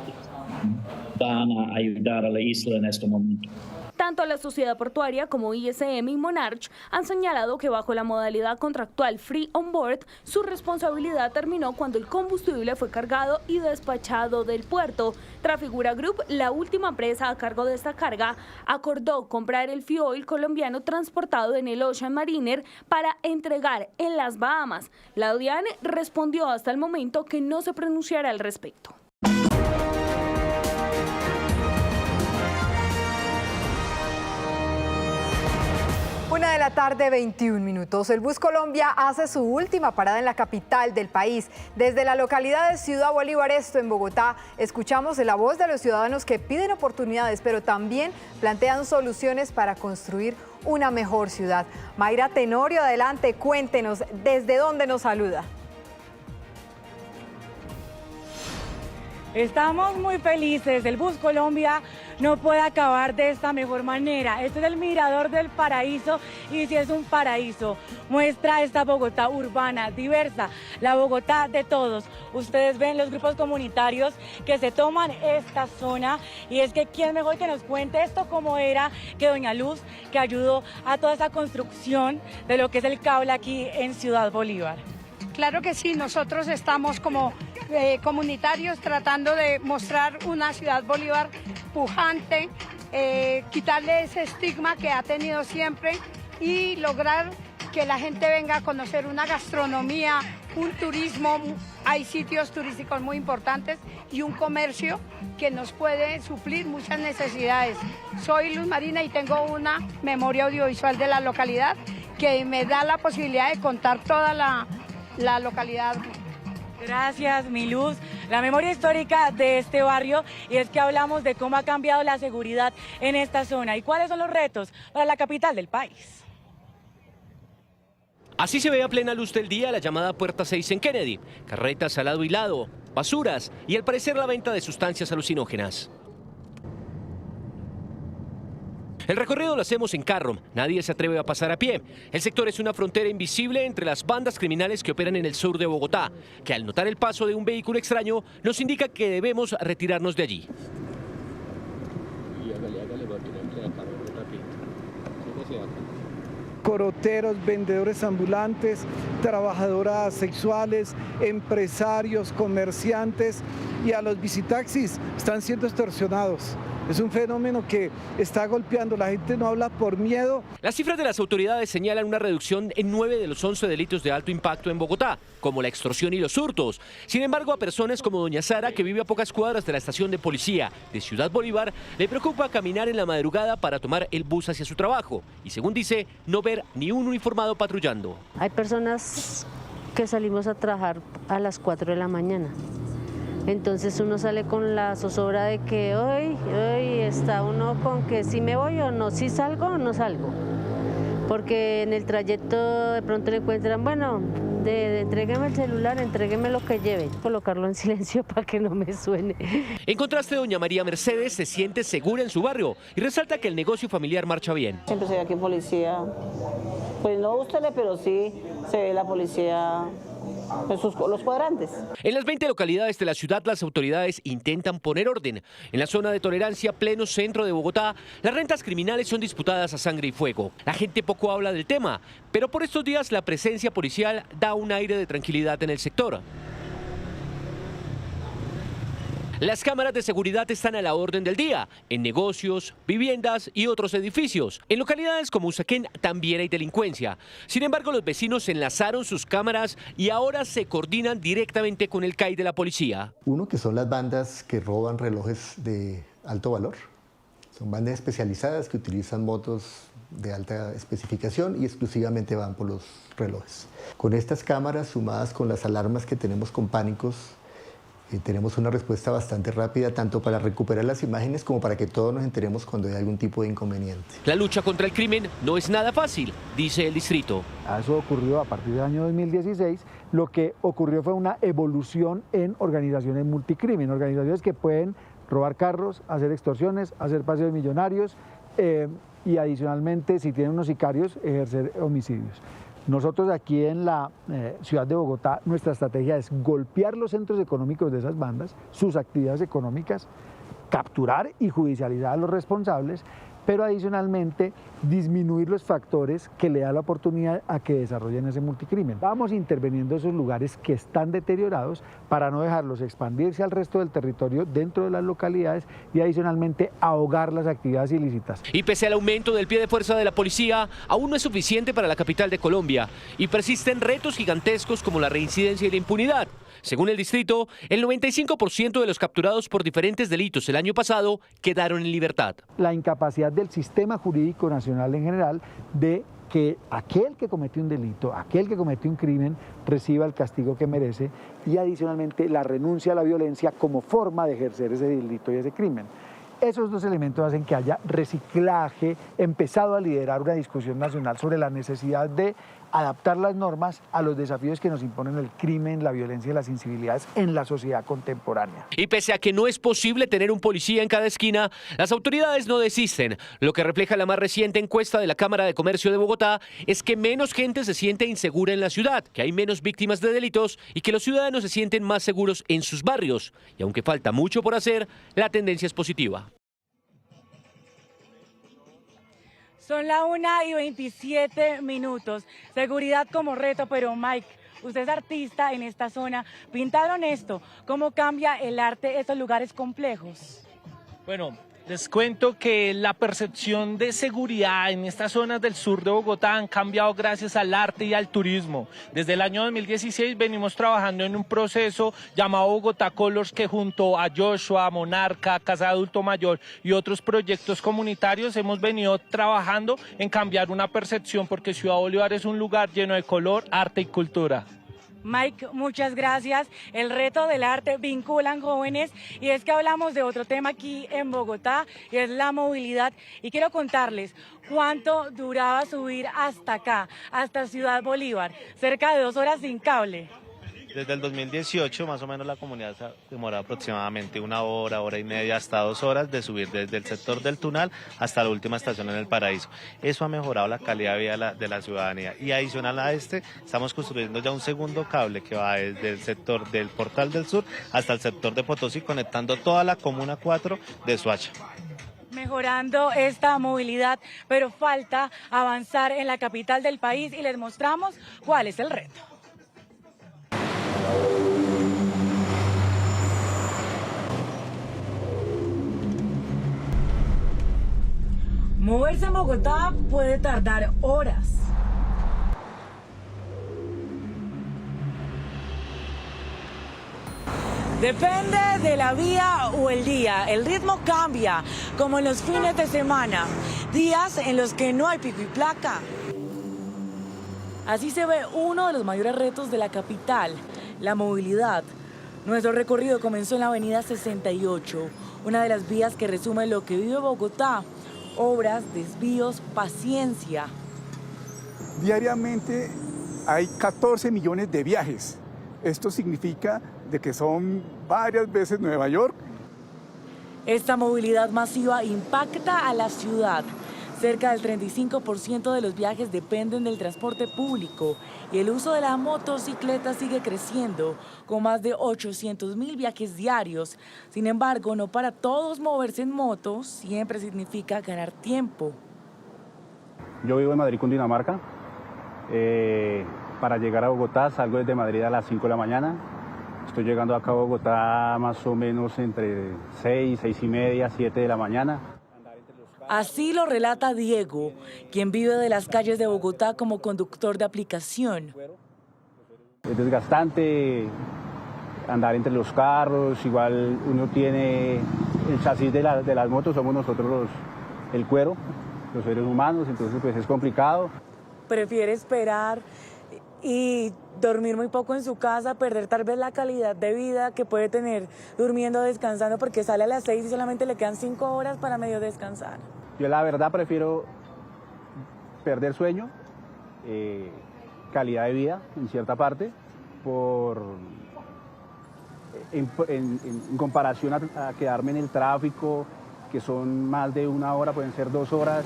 van a ayudar a la isla en este momento. Tanto la sociedad portuaria como ISM y Monarch han señalado que bajo la modalidad contractual Free on Board, su responsabilidad terminó cuando el combustible fue cargado y despachado del puerto. Trafigura Group, la última empresa a cargo de esta carga, acordó comprar el fuel colombiano transportado en el Ocean Mariner para entregar en las Bahamas. La DIAN respondió hasta el momento que no se pronunciará al respecto. 1:21 p.m. El Bus Colombia hace su última parada en la capital del país. Desde la localidad de Ciudad Bolívar, esto en Bogotá, escuchamos la voz de los ciudadanos que piden oportunidades, pero también plantean soluciones para construir una mejor ciudad. Mayra Tenorio, adelante, cuéntenos, ¿desde dónde nos saluda? Estamos muy felices, el Bus Colombia no puede acabar de esta mejor manera. Este es el mirador del paraíso y si es un paraíso, muestra esta Bogotá urbana, diversa, la Bogotá de todos. Ustedes ven los grupos comunitarios que se toman esta zona y es que quién mejor que nos cuente esto como era que doña Luz, que ayudó a toda esa construcción de lo que es el cable aquí en Ciudad Bolívar. Claro que sí, nosotros estamos como comunitarios tratando de mostrar una Ciudad Bolívar pujante, quitarle ese estigma que ha tenido siempre y lograr que la gente venga a conocer una gastronomía, un turismo, hay sitios turísticos muy importantes y un comercio que nos puede suplir muchas necesidades. Soy Luz Marina y tengo una memoria audiovisual de la localidad que me da la posibilidad de contar toda la localidad. Gracias, mi Luz. La memoria histórica de este barrio, y es que hablamos de cómo ha cambiado la seguridad en esta zona y cuáles son los retos para la capital del país. Así se ve a plena luz del día la llamada Puerta 6 en Kennedy. Carretas al lado y lado, basuras y al parecer la venta de sustancias alucinógenas. El recorrido lo hacemos en carro, nadie se atreve a pasar a pie. El sector es una frontera invisible entre las bandas criminales que operan en el sur de Bogotá, que al notar el paso de un vehículo extraño nos indica que debemos retirarnos de allí. Coroteros, vendedores ambulantes, trabajadoras sexuales, empresarios, comerciantes y a los visitaxis están siendo extorsionados. Es un fenómeno que está golpeando, la gente no habla por miedo. Las cifras de las autoridades señalan una reducción en 9 de los 11 delitos de alto impacto en Bogotá, como la extorsión y los hurtos. Sin embargo, a personas como doña Sara, que vive a pocas cuadras de la estación de policía de Ciudad Bolívar, le preocupa caminar en la madrugada para tomar el bus hacia su trabajo y, según dice, no ver ni un uniformado patrullando. Hay personas que salimos a trabajar a las 4 de la mañana. Entonces uno sale con la zozobra de que hoy está uno con que si me voy o no, si salgo o no salgo. Porque en el trayecto de pronto le encuentran, bueno, entrégueme el celular, entrégueme lo que lleve. Colocarlo en silencio para que no me suene. En contraste, doña María Mercedes se siente segura en su barrio y resalta que el negocio familiar marcha bien. Siempre se ve aquí policía, pues no ustedes, pero sí se ve la policía en los cuadrantes. En las 20 localidades de la ciudad, las autoridades intentan poner orden. En la zona de tolerancia, pleno centro de Bogotá, las rentas criminales son disputadas a sangre y fuego. La gente poco habla del tema, pero por estos días la presencia policial da un aire de tranquilidad en el sector. Las cámaras de seguridad están a la orden del día, en negocios, viviendas y otros edificios. En localidades como Usaquén también hay delincuencia. Sin embargo, los vecinos enlazaron sus cámaras y ahora se coordinan directamente con el CAI de la policía. Uno, que son las bandas que roban relojes de alto valor. Son bandas especializadas que utilizan motos de alta especificación y exclusivamente van por los relojes. Con estas cámaras, sumadas con las alarmas que tenemos con pánicos, tenemos una respuesta bastante rápida, tanto para recuperar las imágenes como para que todos nos enteremos cuando hay algún tipo de inconveniente. La lucha contra el crimen no es nada fácil, dice el distrito. Eso ocurrió a partir del año 2016. Lo que ocurrió fue una evolución en organizaciones multicrimen, organizaciones que pueden robar carros, hacer extorsiones, hacer paseos millonarios y adicionalmente, si tienen unos sicarios, ejercer homicidios. Nosotros aquí en la ciudad de Bogotá, nuestra estrategia es golpear los centros económicos de esas bandas, sus actividades económicas, capturar y judicializar a los responsables, pero adicionalmente disminuir los factores que le da la oportunidad a que desarrollen ese multicrimen. Vamos interviniendo en esos lugares que están deteriorados para no dejarlos expandirse al resto del territorio dentro de las localidades y adicionalmente ahogar las actividades ilícitas. Y pese al aumento del pie de fuerza de la policía, aún no es suficiente para la capital de Colombia y persisten retos gigantescos como la reincidencia y la impunidad. Según el distrito, el 95% de los capturados por diferentes delitos el año pasado quedaron en libertad. La incapacidad del sistema jurídico nacional en general de que aquel que cometió un delito, aquel que cometió un crimen, reciba el castigo que merece y adicionalmente la renuncia a la violencia como forma de ejercer ese delito y ese crimen. Esos dos elementos hacen que haya reciclaje, empezado a liderar una discusión nacional sobre la necesidad de adaptar las normas a los desafíos que nos imponen el crimen, la violencia y las incivilidades en la sociedad contemporánea. Y pese a que no es posible tener un policía en cada esquina, las autoridades no desisten. Lo que refleja la más reciente encuesta de la Cámara de Comercio de Bogotá es que menos gente se siente insegura en la ciudad, que hay menos víctimas de delitos y que los ciudadanos se sienten más seguros en sus barrios. Y aunque falta mucho por hacer, la tendencia es positiva. Son las 1:27. Seguridad como reto, pero Mike, usted es artista en esta zona. Pintaron esto. ¿Cómo cambia el arte estos lugares complejos? Bueno, les cuento que la percepción de seguridad en estas zonas del sur de Bogotá han cambiado gracias al arte y al turismo. Desde el año 2016 venimos trabajando en un proceso llamado Bogotá Colors, que junto a Joshua, Monarca, Casa de Adulto Mayor y otros proyectos comunitarios hemos venido trabajando en cambiar una percepción, porque Ciudad Bolívar es un lugar lleno de color, arte y cultura. Mike, muchas gracias. El reto del arte vinculan jóvenes y es que hablamos de otro tema aquí en Bogotá y es la movilidad. Y quiero contarles cuánto duraba subir hasta acá, hasta Ciudad Bolívar, cerca de 2 horas sin cable. Desde el 2018 más o menos la comunidad se demora aproximadamente 1 hora, hora y media, hasta 2 horas de subir desde el sector del Tunal hasta la última estación en El Paraíso. Eso ha mejorado la calidad de vida de la ciudadanía. Y adicional a estamos construyendo ya un segundo cable que va desde el sector del Portal del Sur hasta el sector de Potosí, conectando toda la Comuna 4 de Soacha. Mejorando esta movilidad, pero falta avanzar en la capital del país y les mostramos cuál es el reto. Moverse en Bogotá puede tardar horas. Depende de la vía o el día. El ritmo cambia, como en los fines de semana. Días en los que no hay pico y placa. Así se ve uno de los mayores retos de la capital, la movilidad. Nuestro recorrido comenzó en la avenida 68, una de las vías que resume lo que vive Bogotá. Obras, desvíos, paciencia. Diariamente hay 14 millones de viajes. Esto significa de que son varias veces Nueva York. Esta movilidad masiva impacta a la ciudad. Cerca del 35% de los viajes dependen del transporte público y el uso de la motocicleta sigue creciendo, con más de 800.000 viajes diarios. Sin embargo, no para todos moverse en moto siempre significa ganar tiempo. Yo vivo en Madrid, Cundinamarca. Para llegar a Bogotá salgo desde Madrid a las 5 de la mañana. Estoy llegando acá a Bogotá más o menos entre 6, 6 y media, 7 de la mañana. Así lo relata Diego, quien vive de las calles de Bogotá como conductor de aplicación. Es desgastante andar entre los carros, igual uno tiene el chasis de las motos, somos nosotros el cuero, los seres humanos, entonces pues es complicado. Prefiere esperar y dormir muy poco en su casa, perder tal vez la calidad de vida que puede tener durmiendo, descansando, porque sale a las 6 y solamente le quedan 5 horas para medio descansar. Yo la verdad prefiero perder sueño, calidad de vida en cierta parte, en comparación a quedarme en el tráfico, que son más de 1 hora, pueden ser 2 horas.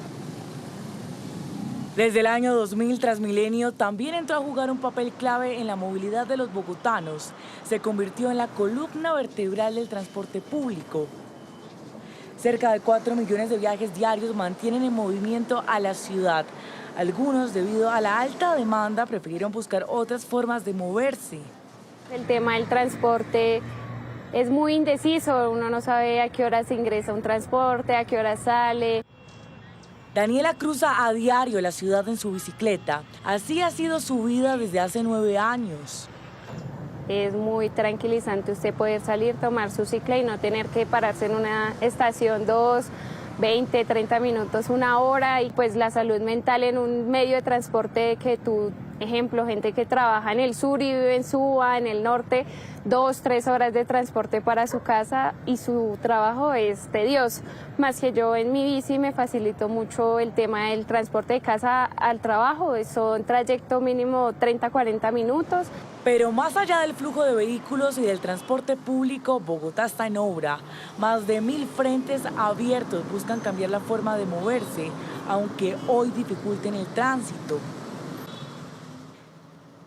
Desde el año 2000, Transmilenio también entró a jugar un papel clave en la movilidad de los bogotanos. Se convirtió en la columna vertebral del transporte público. Cerca de 4 millones de viajes diarios mantienen en movimiento a la ciudad. Algunos, debido a la alta demanda, prefirieron buscar otras formas de moverse. El tema del transporte es muy indeciso. Uno no sabe a qué hora se ingresa un transporte, a qué hora sale. Daniela cruza a diario la ciudad en su bicicleta. Así ha sido su vida desde hace 9 años. Es muy tranquilizante usted poder salir, tomar su cicla y no tener que pararse en una estación 20, 30 minutos, 1 hora. Y pues la salud mental en un medio de transporte que tú, ejemplo, gente que trabaja en el sur y vive en Suba, en el norte, 2, 3 horas de transporte para su casa y su trabajo es tedioso. Más que yo en mi bici me facilitó mucho el tema del transporte de casa al trabajo, son trayecto mínimo 30, 40 minutos. Pero más allá del flujo de vehículos y del transporte público, Bogotá está en obra. Más de 1000 frentes abiertos buscan cambiar la forma de moverse, aunque hoy dificulten el tránsito.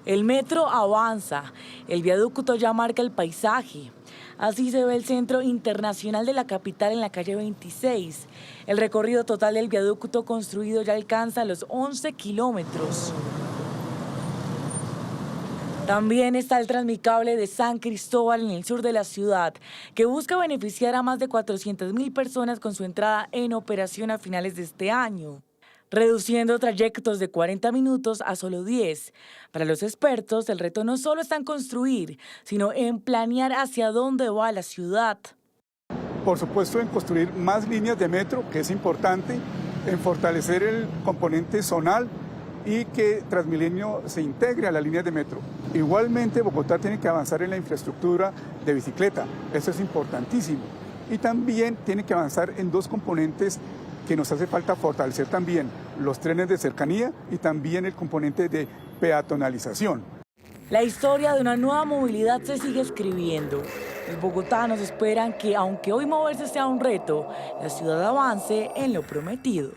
El metro avanza, el viaducto ya marca el paisaje. Así se ve el Centro Internacional de la capital en la calle 26. El recorrido total del viaducto construido ya alcanza los 11 kilómetros. También está el Transmicable de San Cristóbal en el sur de la ciudad, que busca beneficiar a más de 400.000 personas con su entrada en operación a finales de este año, reduciendo trayectos de 40 minutos a solo 10. Para los expertos, el reto no solo está en construir, sino en planear hacia dónde va la ciudad. Por supuesto, en construir más líneas de metro, que es importante, en fortalecer el componente zonal y que Transmilenio se integre a las líneas de metro. Igualmente, Bogotá tiene que avanzar en la infraestructura de bicicleta, eso es importantísimo. Y también tiene que avanzar en 2 componentes que nos hace falta fortalecer también, los trenes de cercanía y también el componente de peatonalización. La historia de una nueva movilidad se sigue escribiendo. Los bogotanos esperan que, aunque hoy moverse sea un reto, la ciudad avance en lo prometido.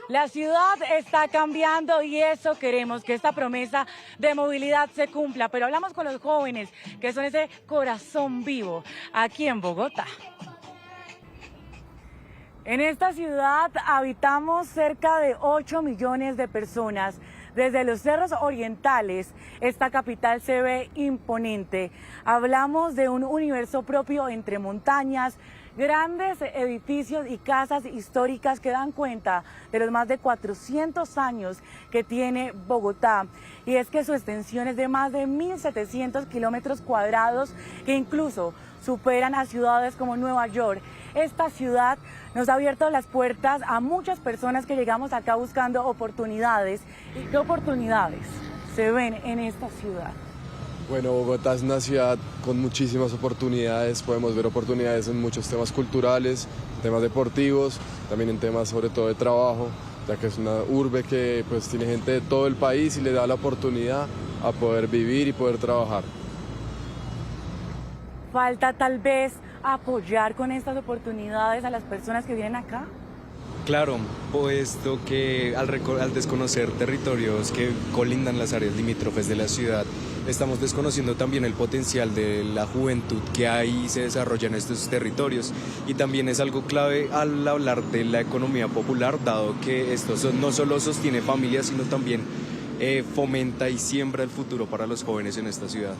La ciudad está cambiando y eso queremos, que esta promesa de movilidad se cumpla. Pero hablamos con los jóvenes, que son ese corazón vivo aquí en Bogotá. En esta ciudad habitamos cerca de 8 millones de personas. Desde los cerros orientales, esta capital se ve imponente. Hablamos de un universo propio entre montañas, Grandes edificios y casas históricas que dan cuenta de los más de 400 años que tiene Bogotá. Y es que su extensión es de más de 1.700 kilómetros cuadrados, que incluso superan a ciudades como Nueva York. Esta ciudad nos ha abierto las puertas a muchas personas que llegamos acá buscando oportunidades. ¿Y qué oportunidades se ven en esta ciudad? Bueno, Bogotá es una ciudad con muchísimas oportunidades, podemos ver oportunidades en muchos temas culturales, temas deportivos, también en temas sobre todo de trabajo, ya que es una urbe que pues tiene gente de todo el país y le da la oportunidad a poder vivir y poder trabajar. ¿Falta tal vez apoyar con estas oportunidades a las personas que vienen acá? Claro, puesto que al desconocer territorios que colindan las áreas limítrofes de la ciudad, estamos desconociendo también el potencial de la juventud que hay y se desarrolla en estos territorios. Y también es algo clave al hablar de la economía popular, dado que esto no solo sostiene familias, sino también fomenta y siembra el futuro para los jóvenes en esta ciudad.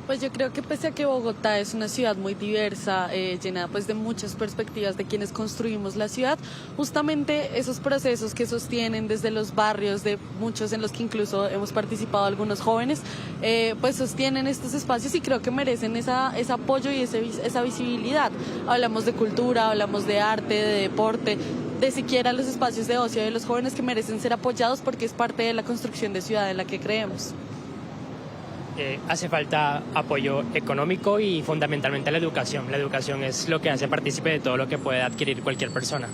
Pues yo creo que pese a que Bogotá es una ciudad muy diversa, llena pues de muchas perspectivas de quienes construimos la ciudad, justamente esos procesos que sostienen desde los barrios, de muchos en los que incluso hemos participado algunos jóvenes, pues sostienen estos espacios y creo que merecen ese apoyo y esa visibilidad. Hablamos de cultura, hablamos de arte, de deporte, de siquiera los espacios de ocio de los jóvenes que merecen ser apoyados porque es parte de la construcción de ciudad en la que creemos. Hace falta apoyo económico y fundamentalmente la educación. La educación es lo que hace partícipe de todo lo que puede adquirir cualquier persona.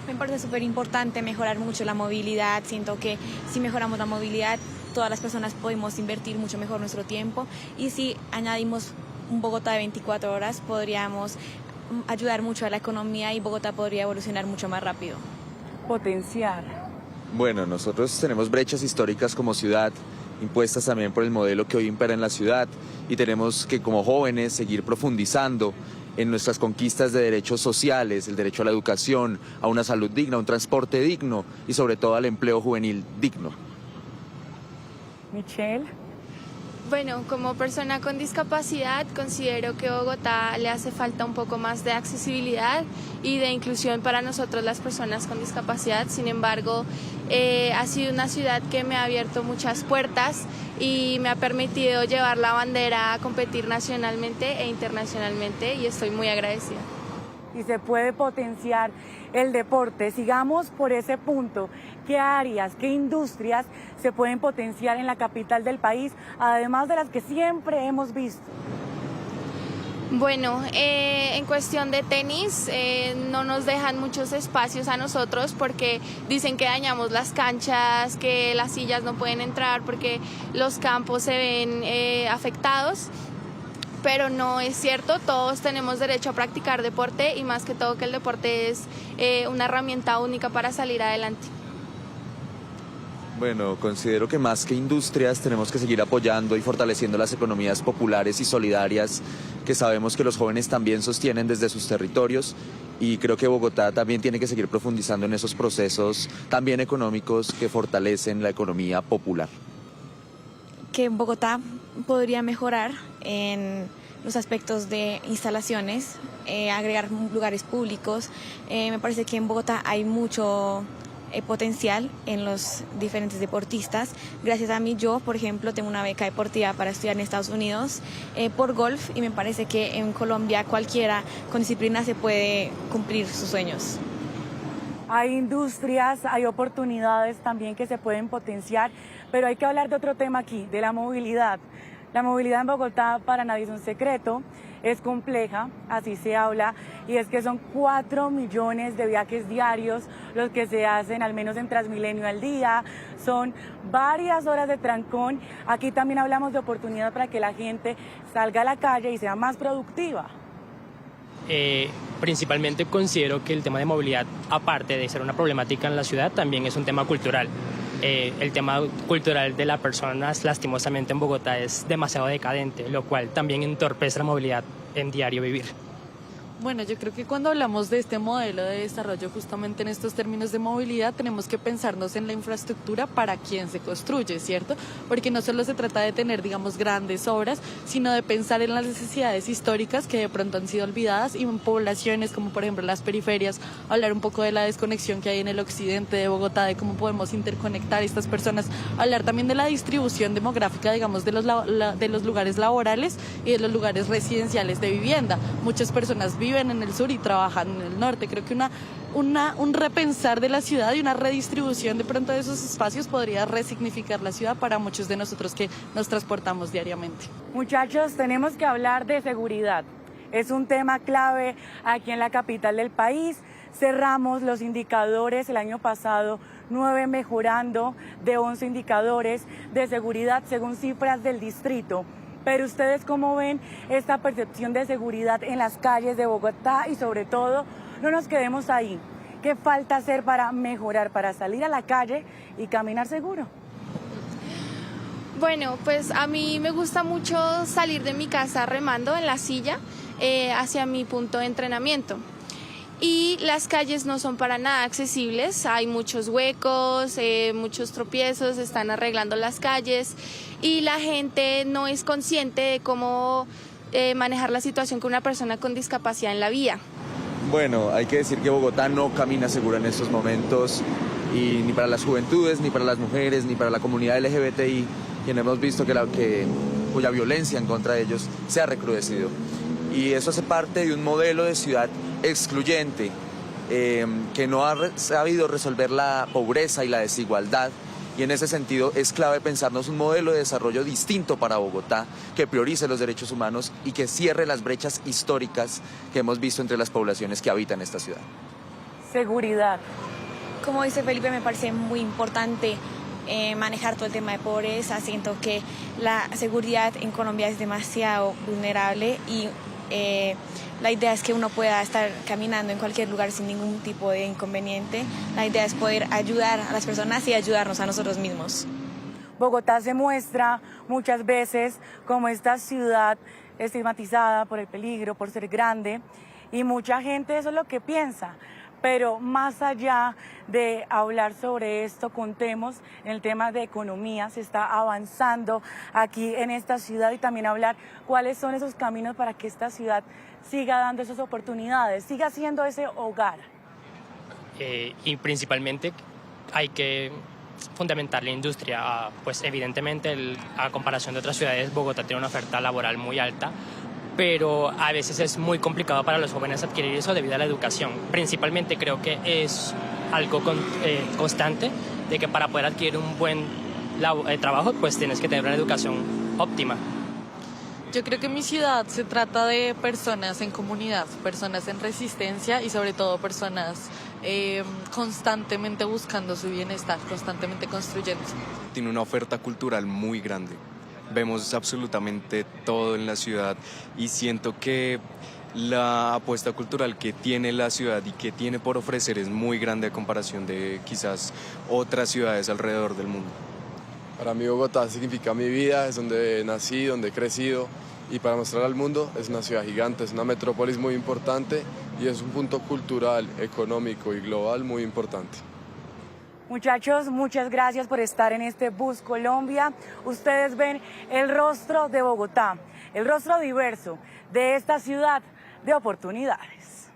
Me parece súper importante mejorar mucho la movilidad. Siento que si mejoramos la movilidad, todas las personas podemos invertir mucho mejor nuestro tiempo. Y si añadimos un Bogotá de 24 horas, podríamos ayudar mucho a la economía y Bogotá podría evolucionar mucho más rápido. Potenciar. Bueno, nosotros tenemos brechas históricas como ciudad, impuestas también por el modelo que hoy impera en la ciudad, y tenemos que como jóvenes seguir profundizando en nuestras conquistas de derechos sociales, el derecho a la educación, a una salud digna, a un transporte digno y sobre todo al empleo juvenil digno. Michelle. Bueno, como persona con discapacidad considero que a Bogotá le hace falta un poco más de accesibilidad y de inclusión para nosotros las personas con discapacidad. Sin embargo, ha sido una ciudad que me ha abierto muchas puertas y me ha permitido llevar la bandera a competir nacionalmente e internacionalmente y estoy muy agradecida. Y se puede potenciar el deporte. Sigamos por ese punto. ¿Qué áreas, qué industrias se pueden potenciar en la capital del país, además de las que siempre hemos visto? Bueno, en cuestión de tenis, no nos dejan muchos espacios a nosotros porque dicen que dañamos las canchas, que las sillas no pueden entrar porque los campos se ven afectados. Pero no es cierto, todos tenemos derecho a practicar deporte y más que todo que el deporte es una herramienta única para salir adelante. Bueno, considero que más que industrias tenemos que seguir apoyando y fortaleciendo las economías populares y solidarias que sabemos que los jóvenes también sostienen desde sus territorios, y creo que Bogotá también tiene que seguir profundizando en esos procesos también económicos que fortalecen la economía popular. Que Bogotá podría mejorar en los aspectos de instalaciones, agregar lugares públicos. Me parece que en Bogotá hay mucho potencial en los diferentes deportistas. Gracias a mí, yo, por ejemplo, tengo una beca deportiva para estudiar en Estados Unidos por golf y me parece que en Colombia cualquiera con disciplina se puede cumplir sus sueños. Hay industrias, hay oportunidades también que se pueden potenciar, pero hay que hablar de otro tema aquí, de la movilidad. La movilidad en Bogotá para nadie es un secreto, es compleja, así se habla, y es que son 4 millones de viajes diarios los que se hacen al menos en Transmilenio al día, son varias horas de trancón. Aquí también hablamos de oportunidad para que la gente salga a la calle y sea más productiva. Principalmente considero que el tema de movilidad, aparte de ser una problemática en la ciudad, también es un tema cultural. El tema cultural de las personas, lastimosamente en Bogotá, es demasiado decadente, lo cual también entorpece la movilidad en diario vivir. Bueno, yo creo que cuando hablamos de este modelo de desarrollo justamente en estos términos de movilidad tenemos que pensarnos en la infraestructura para quien se construye, ¿cierto? Porque no solo se trata de tener, digamos, grandes obras, sino de pensar en las necesidades históricas que de pronto han sido olvidadas y en poblaciones como por ejemplo las periferias, hablar un poco de la desconexión que hay en el occidente de Bogotá, de cómo podemos interconectar a estas personas, hablar también de la distribución demográfica, digamos, de los lugares laborales y de los lugares residenciales de vivienda. Muchas personas viven en el sur y trabajan en el norte. Creo que un repensar de la ciudad y una redistribución de pronto de esos espacios podría resignificar la ciudad para muchos de nosotros que nos transportamos diariamente. Muchachos, tenemos que hablar de seguridad. Es un tema clave aquí en la capital del país. Cerramos los indicadores el año pasado, 9 mejorando de 11 indicadores de seguridad según cifras del distrito. Pero ustedes, ¿cómo ven esta percepción de seguridad en las calles de Bogotá? Y sobre todo, no nos quedemos ahí. ¿Qué falta hacer para mejorar, para salir a la calle y caminar seguro? Bueno, pues a mí me gusta mucho salir de mi casa remando en la silla hacia mi punto de entrenamiento. Y las calles no son para nada accesibles, hay muchos huecos, muchos tropiezos, están arreglando las calles y la gente no es consciente de cómo manejar la situación con una persona con discapacidad en la vía. Bueno, hay que decir que Bogotá no camina segura en estos momentos, y ni para las juventudes, ni para las mujeres, ni para la comunidad LGBTI, quien hemos visto cuya violencia en contra de ellos se ha recrudecido. Y eso hace parte de un modelo de ciudad excluyente, que no ha sabido resolver la pobreza y la desigualdad, y en ese sentido es clave pensarnos un modelo de desarrollo distinto para Bogotá, que priorice los derechos humanos y que cierre las brechas históricas que hemos visto entre las poblaciones que habitan esta ciudad. Seguridad. Como dice Felipe, me parece muy importante manejar todo el tema de pobreza. Siento que la seguridad en Colombia es demasiado vulnerable y la idea es que uno pueda estar caminando en cualquier lugar sin ningún tipo de inconveniente. La idea es poder ayudar a las personas y ayudarnos a nosotros mismos. Bogotá se muestra muchas veces como esta ciudad estigmatizada por el peligro, por ser grande, y mucha gente eso es lo que piensa. Pero más allá de hablar sobre esto, contemos en el tema de economía, se está avanzando aquí en esta ciudad, y también hablar cuáles son esos caminos para que esta ciudad siga dando esas oportunidades, siga siendo ese hogar. Y principalmente hay que fundamentar la industria. Pues evidentemente a comparación de otras ciudades, Bogotá tiene una oferta laboral muy alta, pero a veces es muy complicado para los jóvenes adquirir eso debido a la educación. Principalmente creo que es algo constante, de que para poder adquirir un buen trabajo pues tienes que tener una educación óptima. Yo creo que mi ciudad se trata de personas en comunidad, personas en resistencia y sobre todo personas constantemente buscando su bienestar, constantemente construyendo. Tiene una oferta cultural muy grande. Vemos absolutamente todo en la ciudad y siento que la apuesta cultural que tiene la ciudad y que tiene por ofrecer es muy grande a comparación de quizás otras ciudades alrededor del mundo. Para mí Bogotá significa mi vida, es donde nací, donde he crecido, y para mostrar al mundo es una ciudad gigante, es una metrópolis muy importante y es un punto cultural, económico y global muy importante. Muchachos, muchas gracias por estar en este Bus Colombia. Ustedes ven el rostro de Bogotá, el rostro diverso de esta ciudad de oportunidades.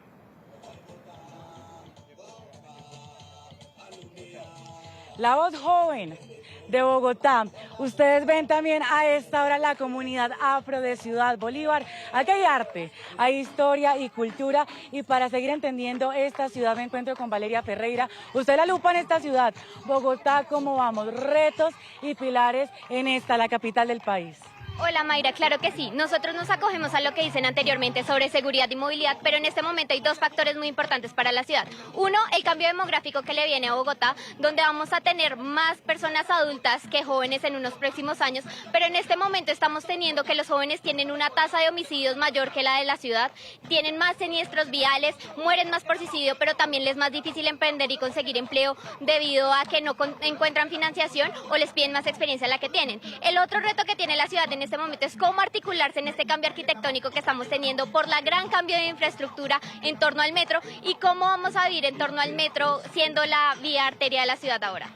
La voz joven de Bogotá. Ustedes ven también a esta hora la comunidad afro de Ciudad Bolívar. Aquí hay arte, hay historia y cultura, y para seguir entendiendo esta ciudad me encuentro con Valeria Ferreira. Usted la lupa en esta ciudad. Bogotá, ¿cómo vamos? Retos y pilares en esta, la capital del país. Hola Mayra, claro que sí. Nosotros nos acogemos a lo que dicen anteriormente sobre seguridad y movilidad, pero en este momento hay dos factores muy importantes para la ciudad. Uno, el cambio demográfico que le viene a Bogotá, donde vamos a tener más personas adultas que jóvenes en unos próximos años, pero en este momento estamos teniendo que los jóvenes tienen una tasa de homicidios mayor que la de la ciudad, tienen más siniestros viales, mueren más por suicidio, pero también les es más difícil emprender y conseguir empleo debido a que no encuentran financiación o les piden más experiencia a la que tienen. El otro reto que tiene la ciudad en este momento es cómo articularse en este cambio arquitectónico que estamos teniendo por la gran cambio de infraestructura en torno al metro y cómo vamos a vivir en torno al metro siendo la vía arteria de la ciudad ahora.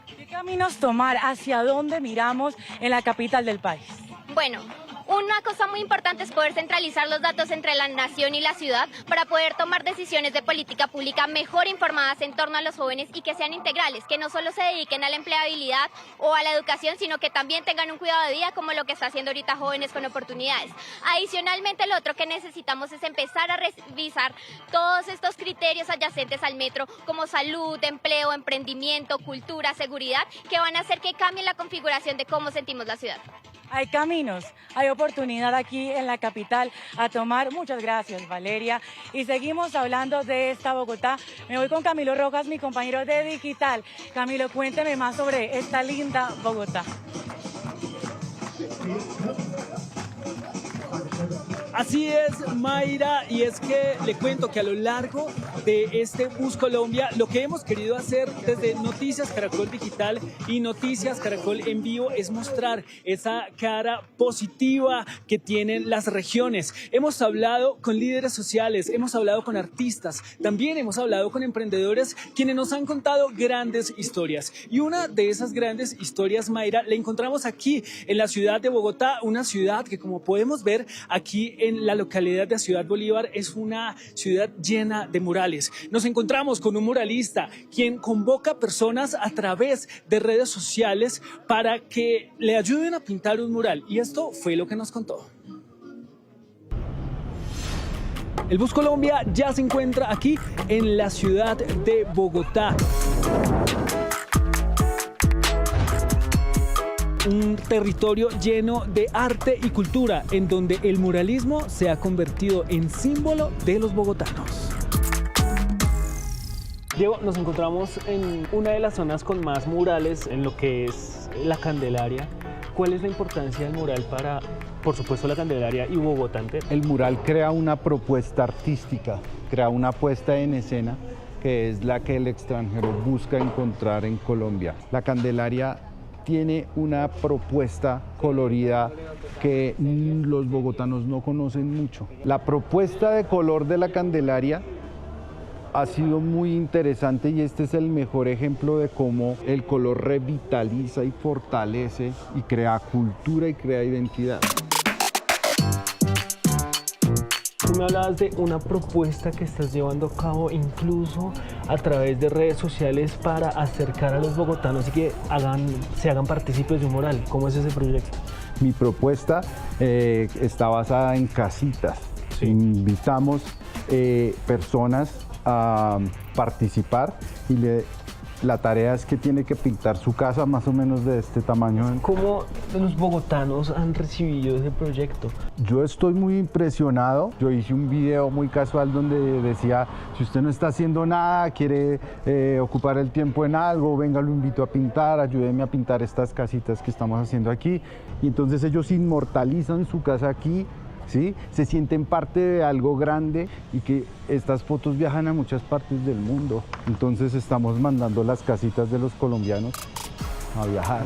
¿Qué caminos tomar? ¿Hacia dónde miramos en la capital del país? Bueno, una cosa muy importante es poder centralizar los datos entre la nación y la ciudad para poder tomar decisiones de política pública mejor informadas en torno a los jóvenes y que sean integrales, que no solo se dediquen a la empleabilidad o a la educación, sino que también tengan un cuidado de vida como lo que está haciendo ahorita Jóvenes con Oportunidades. Adicionalmente, lo otro que necesitamos es empezar a revisar todos estos criterios adyacentes al metro como salud, empleo, emprendimiento, cultura, seguridad, que van a hacer que cambie la configuración de cómo sentimos la ciudad. Hay caminos, hay oportunidad aquí en la capital a tomar. Muchas gracias, Valeria. Y seguimos hablando de esta Bogotá. Me voy con Camilo Rojas, mi compañero de Digital. Camilo, cuénteme más sobre esta linda Bogotá. Así es, Mayra, y es que le cuento que a lo largo de este Bus Colombia, lo que hemos querido hacer desde Noticias Caracol Digital y Noticias Caracol en Vivo es mostrar esa cara positiva que tienen las regiones. Hemos hablado con líderes sociales, hemos hablado con artistas, también hemos hablado con emprendedores quienes nos han contado grandes historias. Y una de esas grandes historias, Mayra, la encontramos aquí en la ciudad de Bogotá, una ciudad que, como podemos ver aquí en la localidad de Ciudad Bolívar, es una ciudad llena de murales. Nos encontramos con un muralista quien convoca personas a través de redes sociales para que le ayuden a pintar un mural, y esto fue lo que nos contó. El Bus Colombia ya se encuentra aquí en la ciudad de Bogotá. Un territorio lleno de arte y cultura, en donde el muralismo se ha convertido en símbolo de los bogotanos. Diego, nos encontramos en una de las zonas con más murales en lo que es la Candelaria. ¿Cuál es la importancia del mural para, por supuesto, la Candelaria y Bogotá entera? El mural crea una propuesta artística, crea una puesta en escena que es la que el extranjero busca encontrar en Colombia. La Candelaria tiene una propuesta colorida que los bogotanos no conocen mucho. La propuesta de color de la Candelaria ha sido muy interesante y este es el mejor ejemplo de cómo el color revitaliza y fortalece y crea cultura y crea identidad. Tú me hablabas de una propuesta que estás llevando a cabo incluso a través de redes sociales para acercar a los bogotanos y que se hagan partícipes de un mural. ¿Cómo es ese proyecto? Mi propuesta está basada en casitas. Sí. Invitamos personas a participar y la tarea es que tiene que pintar su casa más o menos de este tamaño. ¿Cómo los bogotanos han recibido ese proyecto? Yo estoy muy impresionado. Yo hice un video muy casual donde decía, si usted no está haciendo nada, quiere ocupar el tiempo en algo, venga, lo invito a pintar, ayúdeme a pintar estas casitas que estamos haciendo aquí. Y entonces ellos inmortalizan su casa aquí, ¿sí? Se sienten parte de algo grande y que estas fotos viajan a muchas partes del mundo. Entonces estamos mandando las casitas de los colombianos a viajar.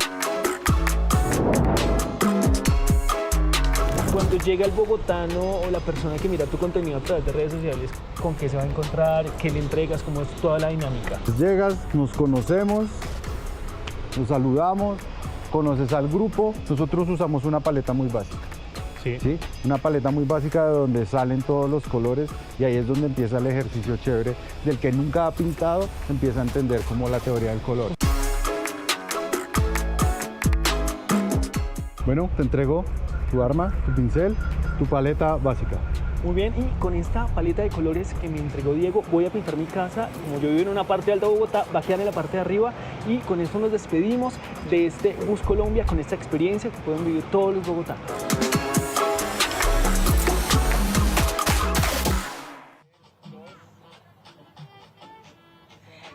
Cuando llega el bogotano o la persona que mira tu contenido a través de redes sociales, ¿con qué se va a encontrar? ¿Qué le entregas? ¿Cómo es toda la dinámica? Llegas, nos conocemos, nos saludamos, conoces al grupo. Nosotros usamos una paleta muy básica. ¿Sí? Una paleta muy básica de donde salen todos los colores y ahí es donde empieza el ejercicio chévere del que nunca ha pintado, empieza a entender como la teoría del color. Bueno, te entrego tu arma, tu pincel, tu paleta básica. Muy bien, y con esta paleta de colores que me entregó Diego voy a pintar mi casa. Como yo vivo en una parte de Alta Bogotá, va a quedar en la parte de arriba y con esto nos despedimos de este Bus Colombia, con esta experiencia que pueden vivir todos los bogotanos.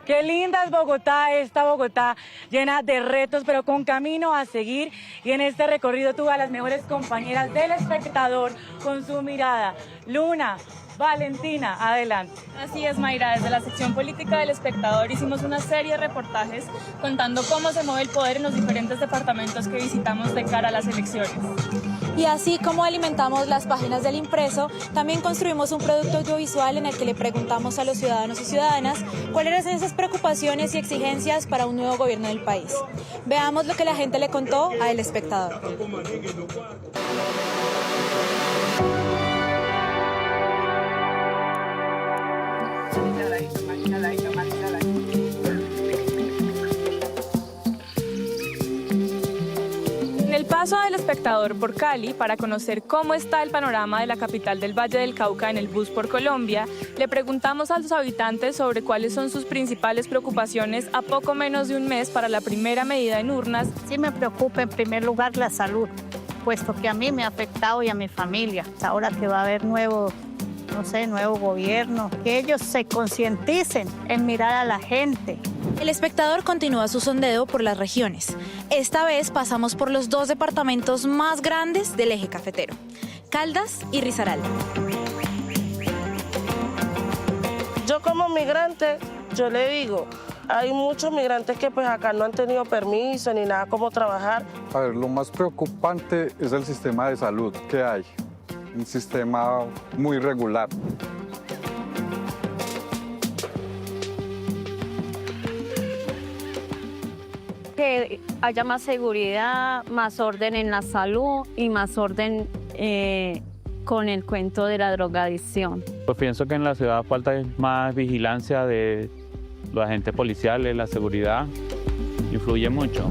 Qué linda es Bogotá, esta Bogotá llena de retos, pero con camino a seguir. Y en este recorrido tuve a las mejores compañeras del espectador con su mirada. Luna, Valentina, adelante. Así es, Mayra. Desde la sección política del Espectador hicimos una serie de reportajes contando cómo se mueve el poder en los diferentes departamentos que visitamos de cara a las elecciones. Y así como alimentamos las páginas del impreso, también construimos un producto audiovisual en el que le preguntamos a los ciudadanos y ciudadanas cuáles eran esas preocupaciones y exigencias para un nuevo gobierno del país. Veamos lo que la gente le contó a El Espectador. En el paso del Espectador por Cali, para conocer cómo está el panorama de la capital del Valle del Cauca en el bus por Colombia, le preguntamos a los habitantes sobre cuáles son sus principales preocupaciones a poco menos de un mes para la primera medida en urnas. Sí me preocupa en primer lugar la salud, puesto que a mí me ha afectado y a mi familia. Ahora que va a haber nuevo gobierno, que ellos se concienticen en mirar a la gente. El Espectador continúa su sondeo por las regiones. Esta vez pasamos por los dos departamentos más grandes del eje cafetero, Caldas y Risaralda. Yo como migrante, yo le digo, hay muchos migrantes que pues acá no han tenido permiso ni nada como trabajar. A ver, lo más preocupante es el sistema de salud que hay. Un sistema muy regular. Que haya más seguridad, más orden en la salud y más orden con el cuento de la drogadicción. Pues pienso que en la ciudad falta más vigilancia de los agentes policiales, la seguridad influye mucho.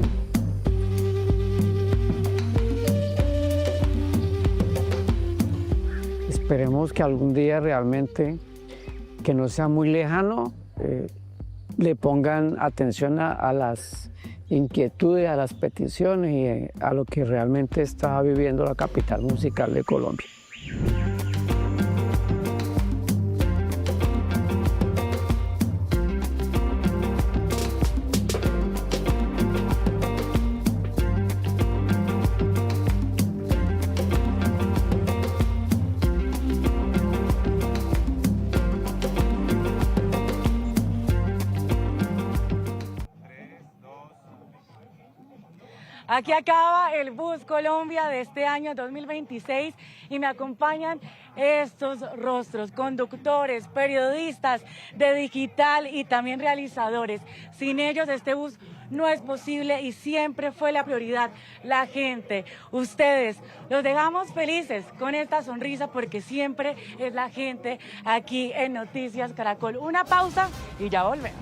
Esperemos que algún día realmente, que no sea muy lejano, le pongan atención a las inquietudes, a las peticiones y a lo que realmente está viviendo la capital musical de Colombia. Aquí acaba el Bus Colombia de este año 2026 y me acompañan estos rostros, conductores, periodistas de digital y también realizadores. Sin ellos este bus no es posible y siempre fue la prioridad, la gente, ustedes. Los dejamos felices con esta sonrisa porque siempre es la gente aquí en Noticias Caracol. Una pausa y ya volvemos.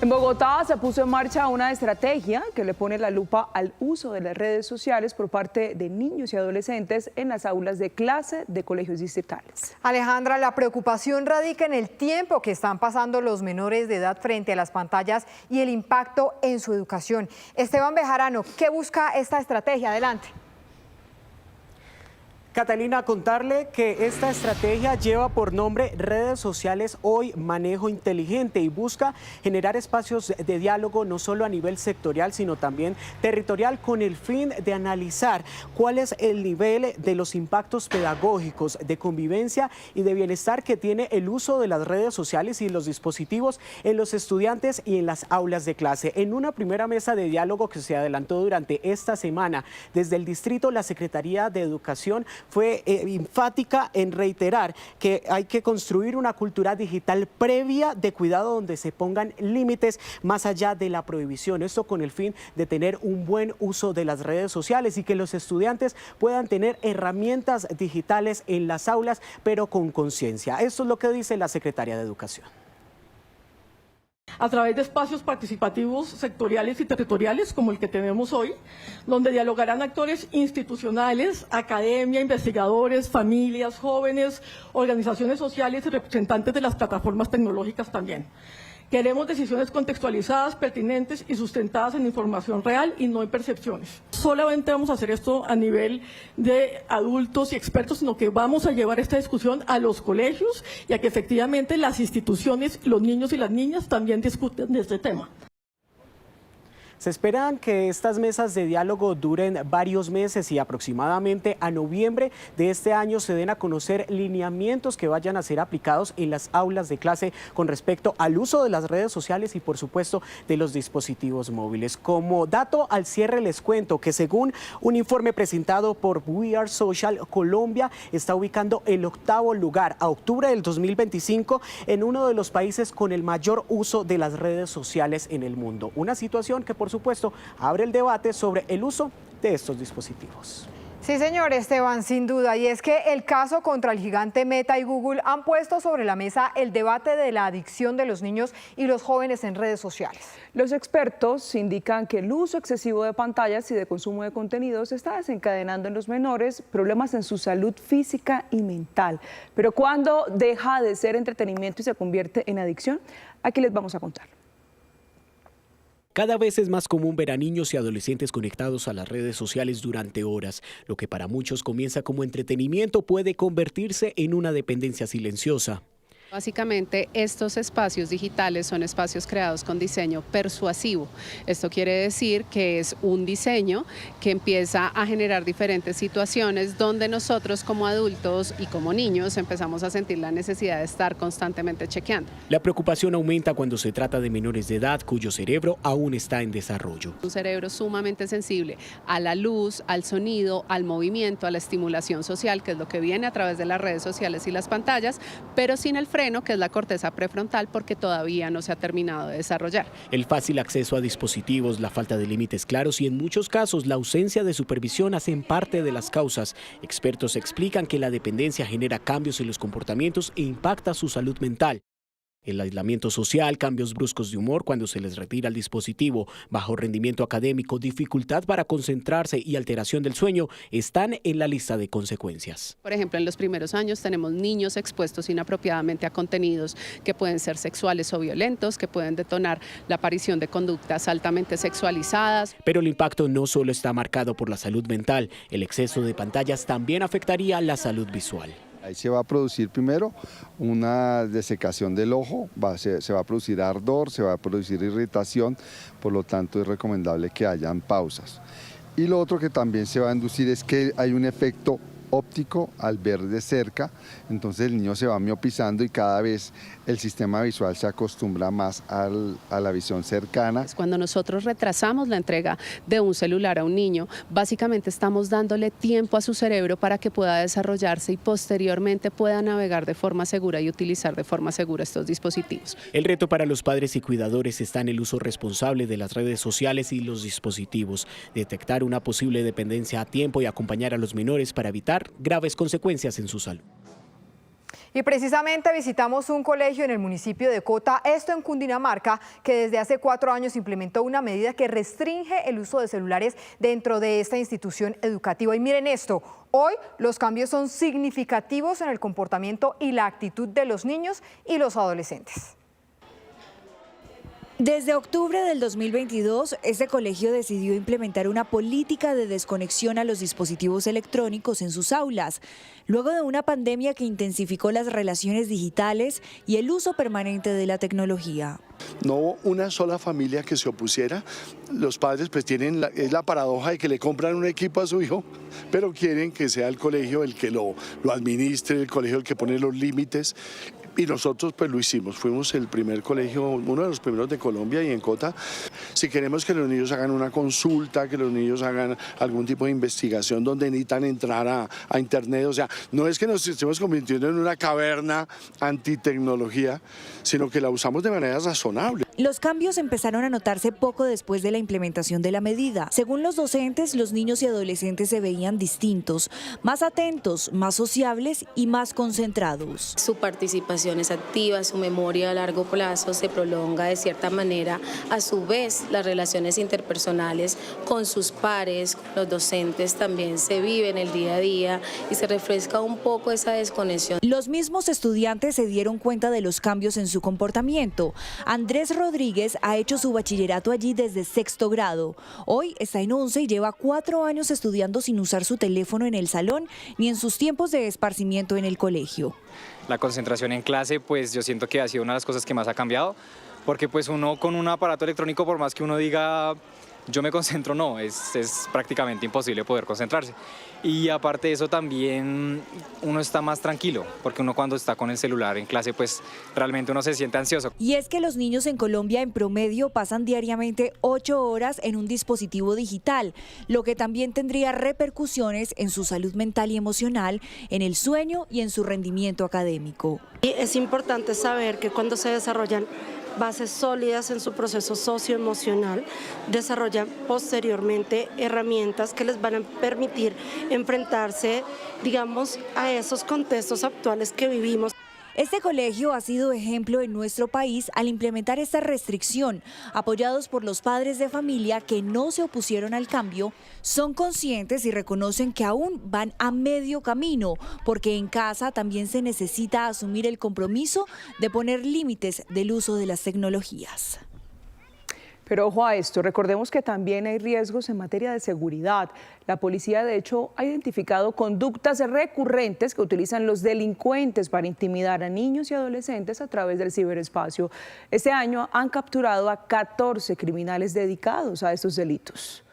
En Bogotá se puso en marcha una estrategia que le pone la lupa al uso de las redes sociales por parte de niños y adolescentes en las aulas de clase de colegios distritales. Alejandra, la preocupación radica en el tiempo que están pasando los menores de edad frente a las pantallas y el impacto en su educación. Esteban Bejarano, ¿qué busca esta estrategia? Adelante. Catalina, contarle que esta estrategia lleva por nombre Redes Sociales Hoy Manejo Inteligente y busca generar espacios de diálogo no solo a nivel sectorial, sino también territorial con el fin de analizar cuál es el nivel de los impactos pedagógicos, de convivencia y de bienestar que tiene el uso de las redes sociales y los dispositivos en los estudiantes y en las aulas de clase. En una primera mesa de diálogo que se adelantó durante esta semana desde el distrito, la Secretaría de Educación fue enfática en reiterar que hay que construir una cultura digital previa de cuidado donde se pongan límites más allá de la prohibición. Esto con el fin de tener un buen uso de las redes sociales y que los estudiantes puedan tener herramientas digitales en las aulas, pero con conciencia. Esto es lo que dice la Secretaría de Educación. A través de espacios participativos sectoriales y territoriales como el que tenemos hoy, donde dialogarán actores institucionales, academia, investigadores, familias, jóvenes, organizaciones sociales y representantes de las plataformas tecnológicas también. Queremos decisiones contextualizadas, pertinentes y sustentadas en información real y no en percepciones. Solamente vamos a hacer esto a nivel de adultos y expertos, sino que vamos a llevar esta discusión a los colegios y a que efectivamente las instituciones, los niños y las niñas también discuten de este tema. Se esperan que estas mesas de diálogo duren varios meses y aproximadamente a noviembre de este año se den a conocer lineamientos que vayan a ser aplicados en las aulas de clase con respecto al uso de las redes sociales y por supuesto de los dispositivos móviles. Como dato al cierre les cuento que según un informe presentado por We Are Social, Colombia está ubicando el 8º lugar a octubre del 2025 en uno de los países con el mayor uso de las redes sociales en el mundo. Una situación que por supuesto abre el debate sobre el uso de estos dispositivos. Sí, señor Esteban, sin duda. Y es que el caso contra el gigante Meta y Google han puesto sobre la mesa el debate de la adicción de los niños y los jóvenes en redes sociales. Los expertos indican que el uso excesivo de pantallas y de consumo de contenidos está desencadenando en los menores problemas en su salud física y mental. Pero ¿cuándo deja de ser entretenimiento y se convierte en adicción? Aquí les vamos a contar. Cada vez es más común ver a niños y adolescentes conectados a las redes sociales durante horas. Lo que para muchos comienza como entretenimiento puede convertirse en una dependencia silenciosa. Básicamente, estos espacios digitales son espacios creados con diseño persuasivo. Esto quiere decir que es un diseño que empieza a generar diferentes situaciones donde nosotros como adultos y como niños empezamos a sentir la necesidad de estar constantemente chequeando. La preocupación aumenta cuando se trata de menores de edad cuyo cerebro aún está en desarrollo. Un cerebro sumamente sensible a la luz, al sonido, al movimiento, a la estimulación social, que es lo que viene a través de las redes sociales y las pantallas, pero sin el freno, que es la corteza prefrontal, porque todavía no se ha terminado de desarrollar. El fácil acceso a dispositivos, la falta de límites claros y en muchos casos la ausencia de supervisión hacen parte de las causas. Expertos explican que la dependencia genera cambios en los comportamientos e impacta su salud mental. El aislamiento social, cambios bruscos de humor cuando se les retira el dispositivo, bajo rendimiento académico, dificultad para concentrarse y alteración del sueño están en la lista de consecuencias. Por ejemplo, en los primeros años tenemos niños expuestos inapropiadamente a contenidos que pueden ser sexuales o violentos, que pueden detonar la aparición de conductas altamente sexualizadas. Pero el impacto no solo está marcado por la salud mental, el exceso de pantallas también afectaría la salud visual. Ahí se va a producir primero una desecación del ojo, se va a producir ardor, se va a producir irritación, por lo tanto es recomendable que hayan pausas. Y lo otro que también se va a inducir es que hay un efecto óptico al ver de cerca, entonces el niño se va miopizando y cada vez el sistema visual se acostumbra más a la visión cercana. Cuando nosotros retrasamos la entrega de un celular a un niño, básicamente estamos dándole tiempo a su cerebro para que pueda desarrollarse y posteriormente pueda navegar de forma segura y utilizar de forma segura estos dispositivos. El reto para los padres y cuidadores está en el uso responsable de las redes sociales y los dispositivos, detectar una posible dependencia a tiempo y acompañar a los menores para evitar graves consecuencias en su salud. Y precisamente visitamos un colegio en el municipio de Cota, esto en Cundinamarca, que desde hace 4 años implementó una medida que restringe el uso de celulares dentro de esta institución educativa. Y miren esto, hoy los cambios son significativos en el comportamiento y la actitud de los niños y los adolescentes. Desde octubre del 2022, este colegio decidió implementar una política de desconexión a los dispositivos electrónicos en sus aulas, luego de una pandemia que intensificó las relaciones digitales y el uso permanente de la tecnología. No hubo una sola familia que se opusiera. Los padres pues tienen es la paradoja de que le compran un equipo a su hijo, pero quieren que sea el colegio el que lo administre, el colegio el que pone los límites. Y nosotros pues lo hicimos, fuimos el primer colegio, uno de los primeros de Colombia y en Cota. Si queremos que los niños hagan una consulta, que los niños hagan algún tipo de investigación donde necesitan entrar a internet, o sea, no es que nos estemos convirtiendo en una caverna antitecnología, sino que la usamos de manera razonable. Los cambios empezaron a notarse poco después de la implementación de la medida. Según los docentes, los niños y adolescentes se veían distintos, más atentos, más sociables y más concentrados. Su participación es activa, su memoria a largo plazo se prolonga de cierta manera. A su vez, las relaciones interpersonales con sus pares, con los docentes también se viven el día a día y se refresca un poco esa desconexión. Los mismos estudiantes se dieron cuenta de los cambios en su comportamiento. Andrés Rodríguez ha hecho su bachillerato allí desde 6º grado. Hoy está en 11 y lleva 4 años estudiando sin usar su teléfono en el salón ni en sus tiempos de esparcimiento en el colegio. La concentración en clase, pues yo siento que ha sido una de las cosas que más ha cambiado, porque pues uno con un aparato electrónico, por más que uno diga yo me concentro, no, es prácticamente imposible poder concentrarse. Y aparte de eso también uno está más tranquilo, porque uno cuando está con el celular en clase pues realmente uno se siente ansioso. Y es que los niños en Colombia en promedio pasan diariamente 8 horas en un dispositivo digital, lo que también tendría repercusiones en su salud mental y emocional, en el sueño y en su rendimiento académico. Y es importante saber que cuando se desarrollan bases sólidas en su proceso socioemocional, desarrollan posteriormente herramientas que les van a permitir enfrentarse, digamos, a esos contextos actuales que vivimos. Este colegio ha sido ejemplo en nuestro país al implementar esta restricción. Apoyados por los padres de familia que no se opusieron al cambio, son conscientes y reconocen que aún van a medio camino, porque en casa también se necesita asumir el compromiso de poner límites del uso de las tecnologías. Pero ojo a esto, recordemos que también hay riesgos en materia de seguridad. La policía, de hecho, ha identificado conductas recurrentes que utilizan los delincuentes para intimidar a niños y adolescentes a través del ciberespacio. Este año han capturado a 14 criminales dedicados a estos delitos.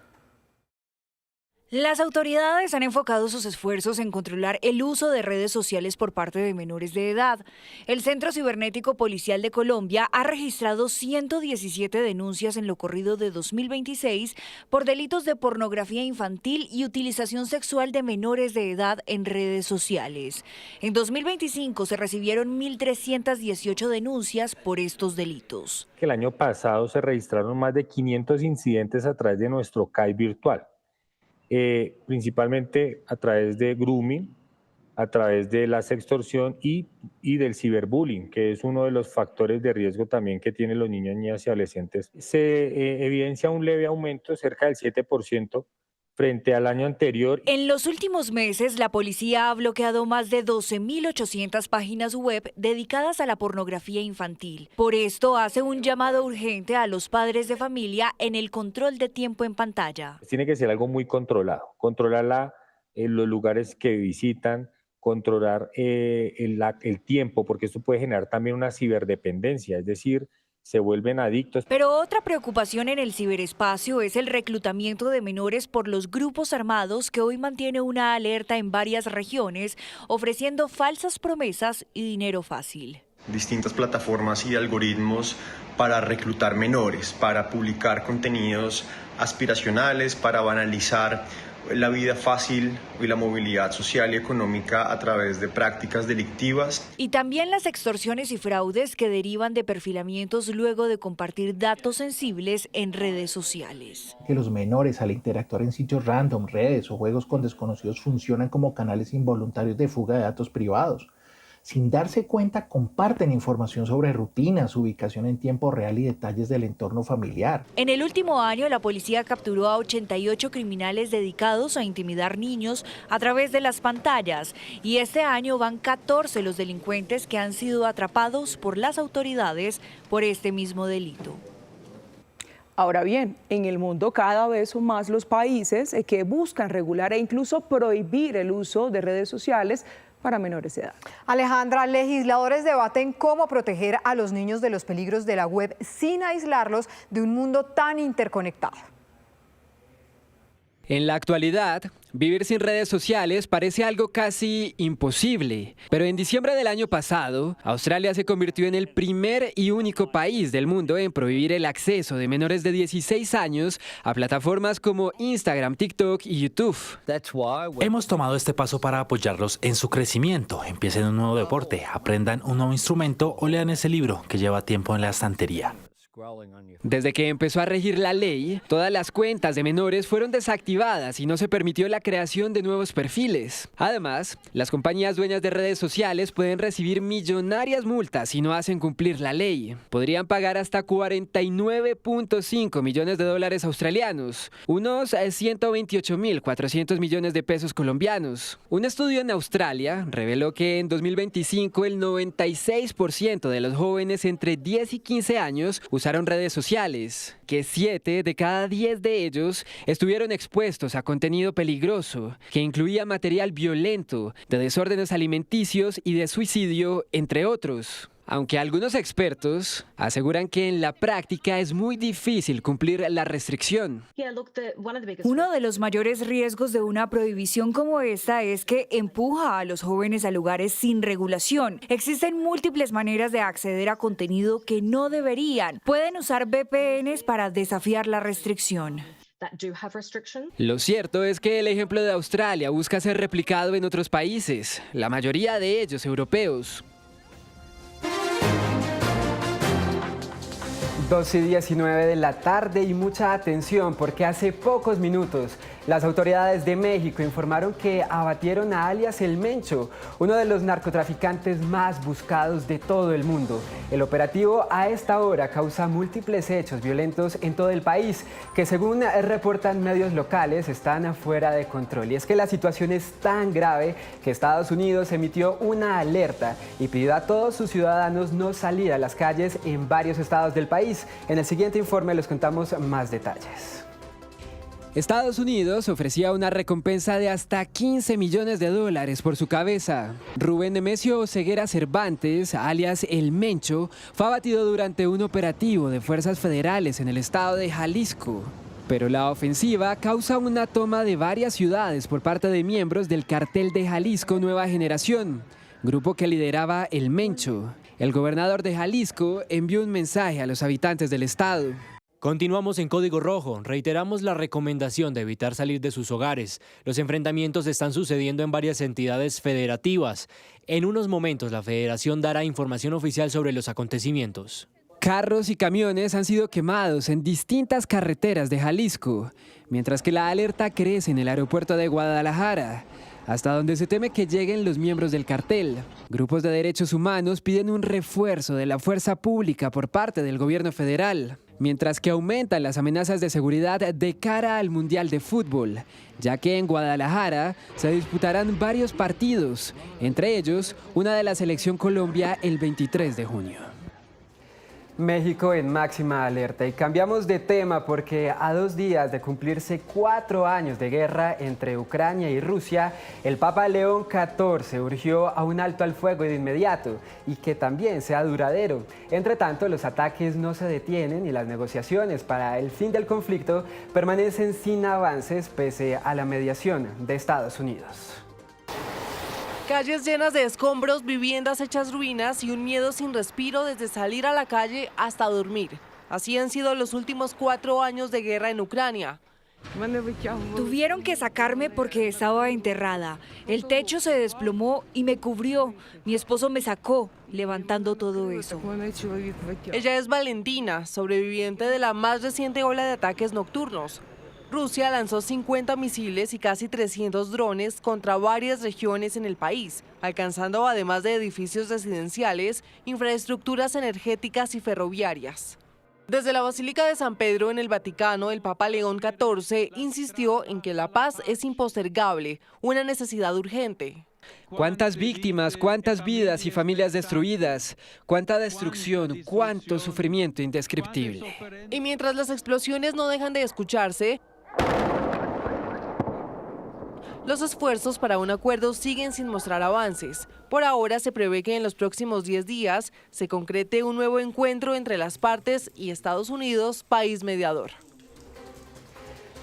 Las autoridades han enfocado sus esfuerzos en controlar el uso de redes sociales por parte de menores de edad. El Centro Cibernético Policial de Colombia ha registrado 117 denuncias en lo corrido de 2026 por delitos de pornografía infantil y utilización sexual de menores de edad en redes sociales. En 2025 se recibieron 1.318 denuncias por estos delitos. El año pasado se registraron más de 500 incidentes a través de nuestro CAI virtual. Principalmente a través de grooming, a través de la sextorsión y del ciberbullying, que es uno de los factores de riesgo también que tienen los niños, niñas y adolescentes. Se evidencia un leve aumento, cerca del 7%, frente al año anterior. En los últimos meses, la policía ha bloqueado más de 12.800 páginas web dedicadas a la pornografía infantil. Por esto, hace un llamado urgente a los padres de familia en el control de tiempo en pantalla. Tiene que ser algo muy controlado, controlar los lugares que visitan, controlar el tiempo, porque esto puede generar también una ciberdependencia, es decir, se vuelven adictos. Pero otra preocupación en el ciberespacio es el reclutamiento de menores por los grupos armados que hoy mantiene una alerta en varias regiones, ofreciendo falsas promesas y dinero fácil. Distintas plataformas y algoritmos para reclutar menores, para publicar contenidos aspiracionales, para banalizar la vida fácil y la movilidad social y económica a través de prácticas delictivas. Y también las extorsiones y fraudes que derivan de perfilamientos luego de compartir datos sensibles en redes sociales. Que los menores al interactuar en sitios random, redes o juegos con desconocidos funcionan como canales involuntarios de fuga de datos privados. Sin darse cuenta, comparten información sobre rutinas, ubicación en tiempo real y detalles del entorno familiar. En el último año, la policía capturó a 88 criminales dedicados a intimidar niños a través de las pantallas. Y este año van 14 los delincuentes que han sido atrapados por las autoridades por este mismo delito. Ahora bien, en el mundo cada vez son más los países que buscan regular e incluso prohibir el uso de redes sociales para menores de edad. Alejandra, legisladores debaten cómo proteger a los niños de los peligros de la web sin aislarlos de un mundo tan interconectado. En la actualidad, vivir sin redes sociales parece algo casi imposible. Pero en diciembre del año pasado, Australia se convirtió en el primer y único país del mundo en prohibir el acceso de menores de 16 años a plataformas como Instagram, TikTok y YouTube. Hemos tomado este paso para apoyarlos en su crecimiento. Empiecen un nuevo deporte, aprendan un nuevo instrumento o lean ese libro que lleva tiempo en la estantería. Desde que empezó a regir la ley, todas las cuentas de menores fueron desactivadas y no se permitió la creación de nuevos perfiles. Además, las compañías dueñas de redes sociales pueden recibir millonarias multas si no hacen cumplir la ley. Podrían pagar hasta 49.5 millones de dólares australianos, unos 128.400 millones de pesos colombianos. Un estudio en Australia reveló que en 2025 el 96% de los jóvenes entre 10 y 15 años usaron redes sociales, que 7 de cada 10 de ellos estuvieron expuestos a contenido peligroso, que incluía material violento, de desórdenes alimenticios y de suicidio, entre otros. Aunque algunos expertos aseguran que en la práctica es muy difícil cumplir la restricción. Uno de los mayores riesgos de una prohibición como esta es que empuja a los jóvenes a lugares sin regulación. Existen múltiples maneras de acceder a contenido que no deberían. Pueden usar VPNs para desafiar la restricción. Lo cierto es que el ejemplo de Australia busca ser replicado en otros países, la mayoría de ellos europeos. 2:19 de la tarde y mucha atención porque hace pocos minutos las autoridades de México informaron que abatieron a alias El Mencho, uno de los narcotraficantes más buscados de todo el mundo. El operativo a esta hora causa múltiples hechos violentos en todo el país que, según reportan medios locales, están fuera de control. Y es que la situación es tan grave que Estados Unidos emitió una alerta y pidió a todos sus ciudadanos no salir a las calles en varios estados del país. En el siguiente informe les contamos más detalles. Estados Unidos ofrecía una recompensa de hasta $15 millones por su cabeza. Rubén Nemesio Oseguera Cervantes, alias El Mencho, fue abatido durante un operativo de fuerzas federales en el estado de Jalisco. Pero la ofensiva causa una toma de varias ciudades por parte de miembros del Cartel de Jalisco Nueva Generación, grupo que lideraba El Mencho. El gobernador de Jalisco envió un mensaje a los habitantes del estado. Continuamos en Código Rojo. Reiteramos la recomendación de evitar salir de sus hogares. Los enfrentamientos están sucediendo en varias entidades federativas. En unos momentos la federación dará información oficial sobre los acontecimientos. Carros y camiones han sido quemados en distintas carreteras de Jalisco, mientras que la alerta crece en el aeropuerto de Guadalajara, hasta donde se teme que lleguen los miembros del cartel. Grupos de derechos humanos piden un refuerzo de la fuerza pública por parte del gobierno federal, mientras que aumentan las amenazas de seguridad de cara al Mundial de Fútbol, ya que en Guadalajara se disputarán varios partidos, entre ellos una de la Selección Colombia el 23 de junio. México en máxima alerta y cambiamos de tema porque a 2 días de cumplirse 4 años de guerra entre Ucrania y Rusia, el Papa León XIV urgió a un alto al fuego de inmediato y que también sea duradero. Entre tanto, los ataques no se detienen y las negociaciones para el fin del conflicto permanecen sin avances pese a la mediación de Estados Unidos. Calles llenas de escombros, viviendas hechas ruinas y un miedo sin respiro desde salir a la calle hasta dormir. Así han sido los últimos 4 años de guerra en Ucrania. Tuvieron que sacarme porque estaba enterrada. El techo se desplomó y me cubrió. Mi esposo me sacó, levantando todo eso. Ella es Valentina, sobreviviente de la más reciente ola de ataques nocturnos. Rusia lanzó 50 misiles y casi 300 drones contra varias regiones en el país, alcanzando además de edificios residenciales, infraestructuras energéticas y ferroviarias. Desde la Basílica de San Pedro en el Vaticano, el Papa León XIV insistió en que la paz es impostergable, una necesidad urgente. ¿Cuántas víctimas, cuántas vidas y familias destruidas? ¿Cuánta destrucción, cuánto sufrimiento indescriptible? Y mientras las explosiones no dejan de escucharse, los esfuerzos para un acuerdo siguen sin mostrar avances. Por ahora se prevé que en los próximos 10 días se concrete un nuevo encuentro entre las partes y Estados Unidos, país mediador.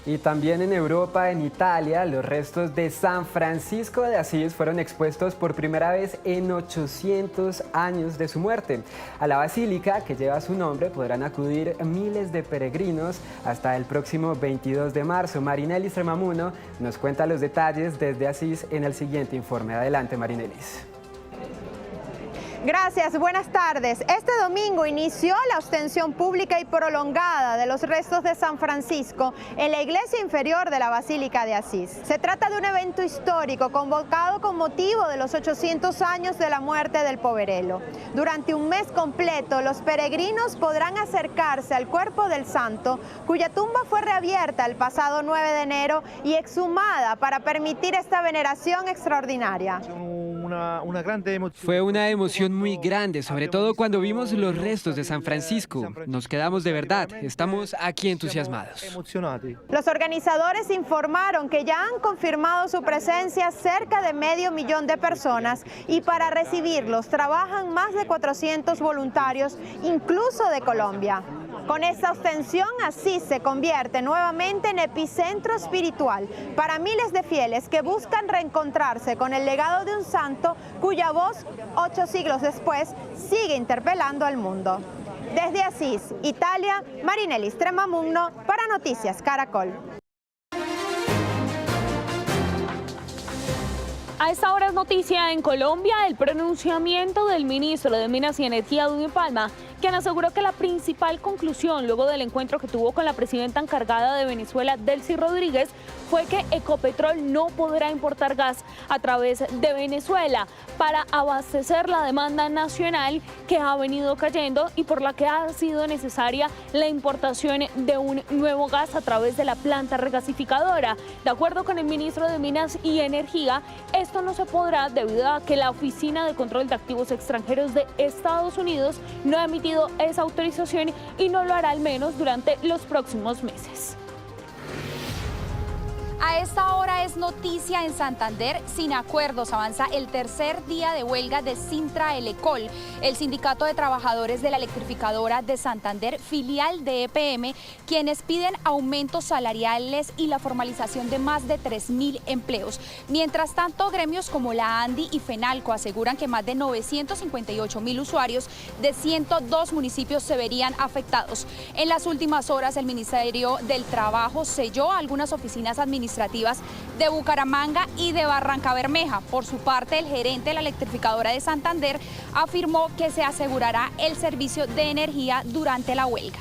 Y también en Europa, en Italia, los restos de San Francisco de Asís fueron expuestos por primera vez en 800 años de su muerte. A la basílica que lleva su nombre podrán acudir miles de peregrinos hasta el próximo 22 de marzo. Marinelis Tremamuno nos cuenta los detalles desde Asís en el siguiente informe. Adelante, Marinelis. Gracias, buenas tardes. Este domingo inició la ostensión pública y prolongada de los restos de San Francisco en la iglesia inferior de la Basílica de Asís. Se trata de un evento histórico convocado con motivo de los 800 años de la muerte del poverello. Durante un mes completo, los peregrinos podrán acercarse al cuerpo del santo, cuya tumba fue reabierta el pasado 9 de enero y exhumada para permitir esta veneración extraordinaria. Una Fue una emoción muy grande, sobre todo cuando vimos los restos de San Francisco. Nos quedamos de verdad, estamos aquí entusiasmados. Los organizadores informaron que ya han confirmado su presencia cerca de 500.000 de personas y para recibirlos trabajan más de 400 voluntarios, incluso de Colombia. Con esta ostensión, Asís se convierte nuevamente en epicentro espiritual para miles de fieles que buscan reencontrarse con el legado de un santo cuya voz, 8 siglos después, sigue interpelando al mundo. Desde Asís, Italia, Marinelli Stremamugno para Noticias Caracol. A esta hora es noticia en Colombia el pronunciamiento del ministro de Minas y Energía, Edwin Palma, quien aseguró que la principal conclusión luego del encuentro que tuvo con la presidenta encargada de Venezuela, Delcy Rodríguez, fue que Ecopetrol no podrá importar gas a través de Venezuela para abastecer la demanda nacional que ha venido cayendo y por la que ha sido necesaria la importación de un nuevo gas a través de la planta regasificadora. De acuerdo con el ministro de Minas y Energía, esto no se podrá debido a que la Oficina de Control de Activos Extranjeros de Estados Unidos no ha emitido esa autorización y no lo hará al menos durante los próximos meses. A esta hora es noticia en Santander, sin acuerdos. Avanza el tercer día de huelga de Sintra Elecol, el sindicato de trabajadores de la electrificadora de Santander, filial de EPM, quienes piden aumentos salariales y la formalización de más de 3.000 empleos. Mientras tanto, gremios como la ANDI y FENALCO aseguran que más de 958.000 usuarios de 102 municipios se verían afectados. En las últimas horas, el Ministerio del Trabajo selló algunas oficinas administrativas de Bucaramanga y de Barrancabermeja. Por su parte, el gerente de la electrificadora de Santander afirmó que se asegurará el servicio de energía durante la huelga.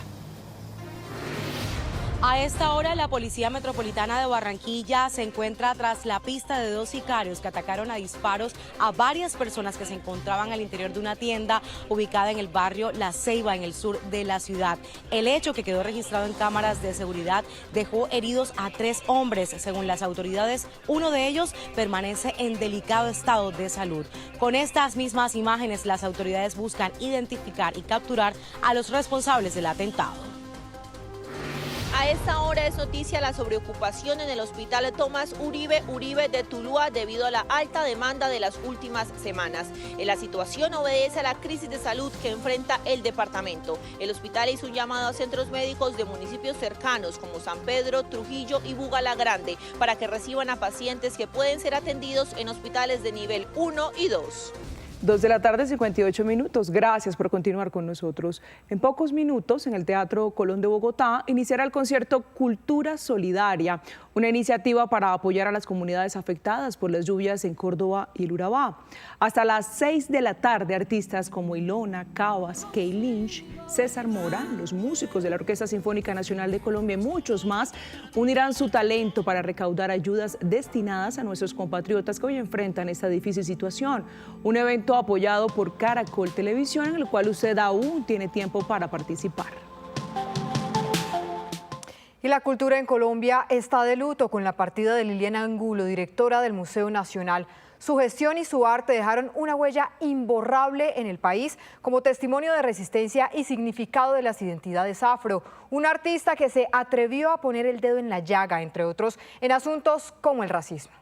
A esta hora, la Policía Metropolitana de Barranquilla se encuentra tras la pista de 2 sicarios que atacaron a disparos a varias personas que se encontraban al interior de una tienda ubicada en el barrio La Ceiba, en el sur de la ciudad. El hecho, que quedó registrado en cámaras de seguridad, dejó heridos a 3 hombres. Según las autoridades, uno de ellos permanece en delicado estado de salud. Con estas mismas imágenes, las autoridades buscan identificar y capturar a los responsables del atentado. A esta hora es noticia la sobreocupación en el hospital Tomás Uribe de Tuluá debido a la alta demanda de las últimas semanas. La situación obedece a la crisis de salud que enfrenta el departamento. El hospital hizo un llamado a centros médicos de municipios cercanos como San Pedro, Trujillo y Bugalagrande para que reciban a pacientes que pueden ser atendidos en hospitales de nivel 1 y 2. 2 de la tarde, 58 minutos. Gracias por continuar con nosotros. En pocos minutos, en el Teatro Colón de Bogotá, iniciará el concierto Cultura Solidaria, una iniciativa para apoyar a las comunidades afectadas por las lluvias en Córdoba y el Urabá. Hasta las 6 de la tarde, artistas como Ilona, Cabas, Kay Lynch, César Mora, los músicos de la Orquesta Sinfónica Nacional de Colombia y muchos más unirán su talento para recaudar ayudas destinadas a nuestros compatriotas que hoy enfrentan esta difícil situación. Un evento apoyado por Caracol Televisión, en el cual usted aún tiene tiempo para participar. Y la cultura en Colombia está de luto con la partida de Liliana Angulo, directora del Museo Nacional. Su gestión y su arte dejaron una huella imborrable en el país como testimonio de resistencia y significado de las identidades afro. Un artista que se atrevió a poner el dedo en la llaga, entre otros, en asuntos como el racismo.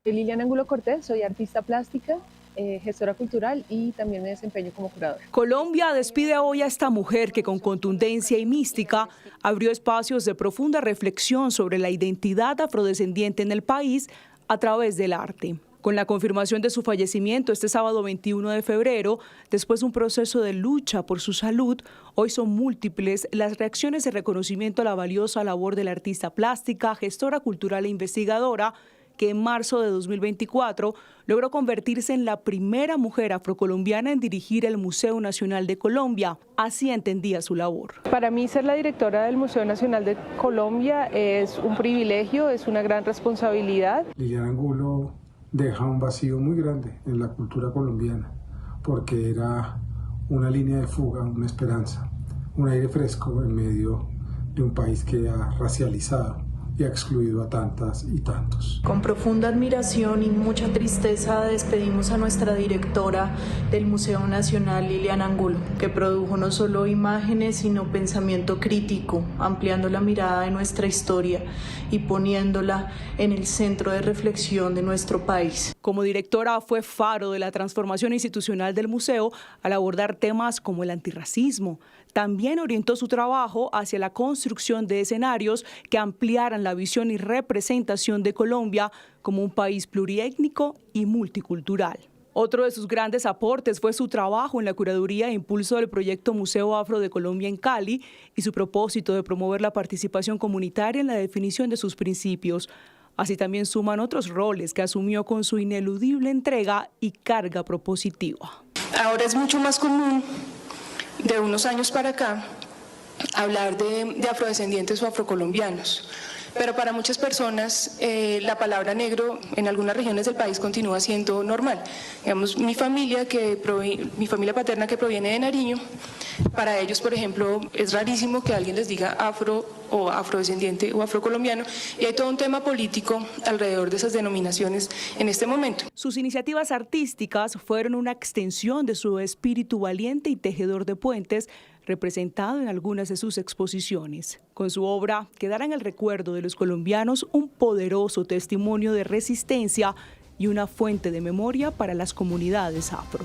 Soy Liliana Angulo Cortés, soy artista plástica, gestora cultural y también me desempeño como curadora. Colombia despide hoy a esta mujer que con contundencia y mística abrió espacios de profunda reflexión sobre la identidad afrodescendiente en el país a través del arte. Con la confirmación de su fallecimiento este sábado 21 de febrero, después de un proceso de lucha por su salud, hoy son múltiples las reacciones de reconocimiento a la valiosa labor de la artista plástica, gestora cultural e investigadora, que en marzo de 2024 logró convertirse en la primera mujer afrocolombiana en dirigir el Museo Nacional de Colombia. Así entendía su labor. Para mí, ser la directora del Museo Nacional de Colombia es un privilegio, es una gran responsabilidad. Liliana Angulo deja un vacío muy grande en la cultura colombiana, porque era una línea de fuga, una esperanza, un aire fresco en medio de un país que ha racializado y ha excluido a tantas y tantos. Con profunda admiración y mucha tristeza despedimos a nuestra directora del Museo Nacional, Liliana Angulo, que produjo no solo imágenes, sino pensamiento crítico, ampliando la mirada de nuestra historia y poniéndola en el centro de reflexión de nuestro país. Como directora fue faro de la transformación institucional del museo al abordar temas como el antirracismo. También orientó su trabajo hacia la construcción de escenarios que ampliaran la visión y representación de Colombia como un país pluriétnico y multicultural. Otro de sus grandes aportes fue su trabajo en la curaduría e impulso del proyecto Museo Afro de Colombia en Cali y su propósito de promover la participación comunitaria en la definición de sus principios. Así también suman otros roles que asumió con su ineludible entrega y carga propositiva. Ahora es mucho más común, de unos años para acá, hablar de afrodescendientes o afrocolombianos. Pero para muchas personas la palabra negro en algunas regiones del país continúa siendo normal. Digamos, mi familia paterna que proviene de Nariño, para ellos, por ejemplo, es rarísimo que alguien les diga afro o afrodescendiente o afrocolombiano, y hay todo un tema político alrededor de esas denominaciones en este momento. Sus iniciativas artísticas fueron una extensión de su espíritu valiente y tejedor de puentes, representado en algunas de sus exposiciones. Con su obra quedará en el recuerdo de los colombianos un poderoso testimonio de resistencia y una fuente de memoria para las comunidades afro.